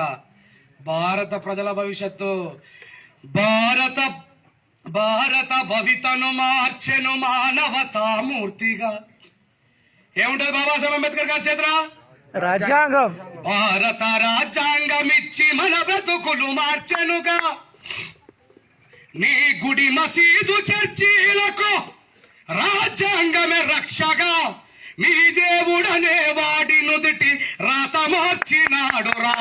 భారత ప్రజల భవిష్యత్తు. భారత భవితను మార్చెను మానవతామూర్తిగా. ఏముంటది బాబాసాహెబ్ అంబేద్కర్ గారి చేతుల? రాజ్యాంగం. భారత రాజ్యాంగం ఇచ్చి మన బ్రతుకులు మార్చెనుగా. నీ గుడి మసీదు చర్చీలకు రాజ్యాంగమే రక్షగా. మీ దేవుడనే వాడి నుదుటి రాత మార్చినాడు రా.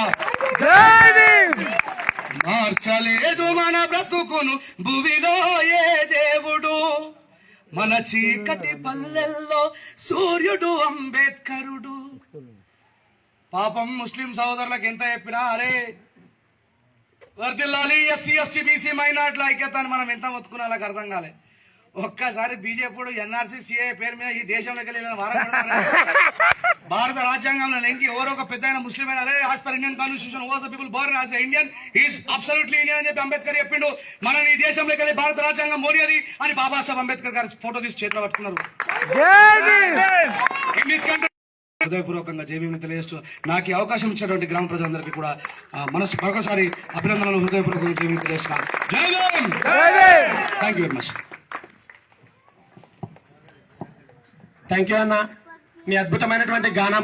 మార్చలేదు మన బ్రతుకును భువిలో ఏ దేవుడు. మన చీకటి పల్లెల్లో సూర్యుడు అంబేద్కరుడు. పాపం ముస్లిం సోదరులకు ఎంత చెప్పినా అరే వర్దిల్లాలి, ఎస్సీ ఎస్టీ బీసీ మైనార్టీల ఐక్యత అని మనం ఎంత మొత్తుకున్నా వాళ్ళకి అర్థం కాలే. ఒక్కసారి బీజేపీ ఎన్ఆర్సీ సిఏ పేరు మీద ఈ దేశంలోకి వెళ్ళిన భారత రాజ్యాంగంలో లెంకి ఎవరో ఒక పెద్ద ముస్లిం అయినా అరే as per Indian constitution was the people Born as Indian is absolutely Indian అని చెప్పి అంబేద్కర్ చెప్పిండు. మనం ఈ దేశంలోకి వెళ్ళి భారత రాజ్యాంగం మోనియది అని బాబాసాహెబ్ అంబేద్కర్ గారు ఫోటో తీసి చేతిలో పట్టుకున్నారు. హృదయపూర్వకంగా జైభీములు తెలియజేస్తూ నాకు ఈ అవకాశం ఇచ్చినటువంటి గ్రామ ప్రజలందరికీ కూడా మనసు మరొకసారి అభినందనలు హృదయపూర్వకంగా జైభీములు తెలియజేస్తున్నాను. జై Bhim. Thank you very much. Thank you అన్న, మీ అద్భుతమైనటువంటి గానా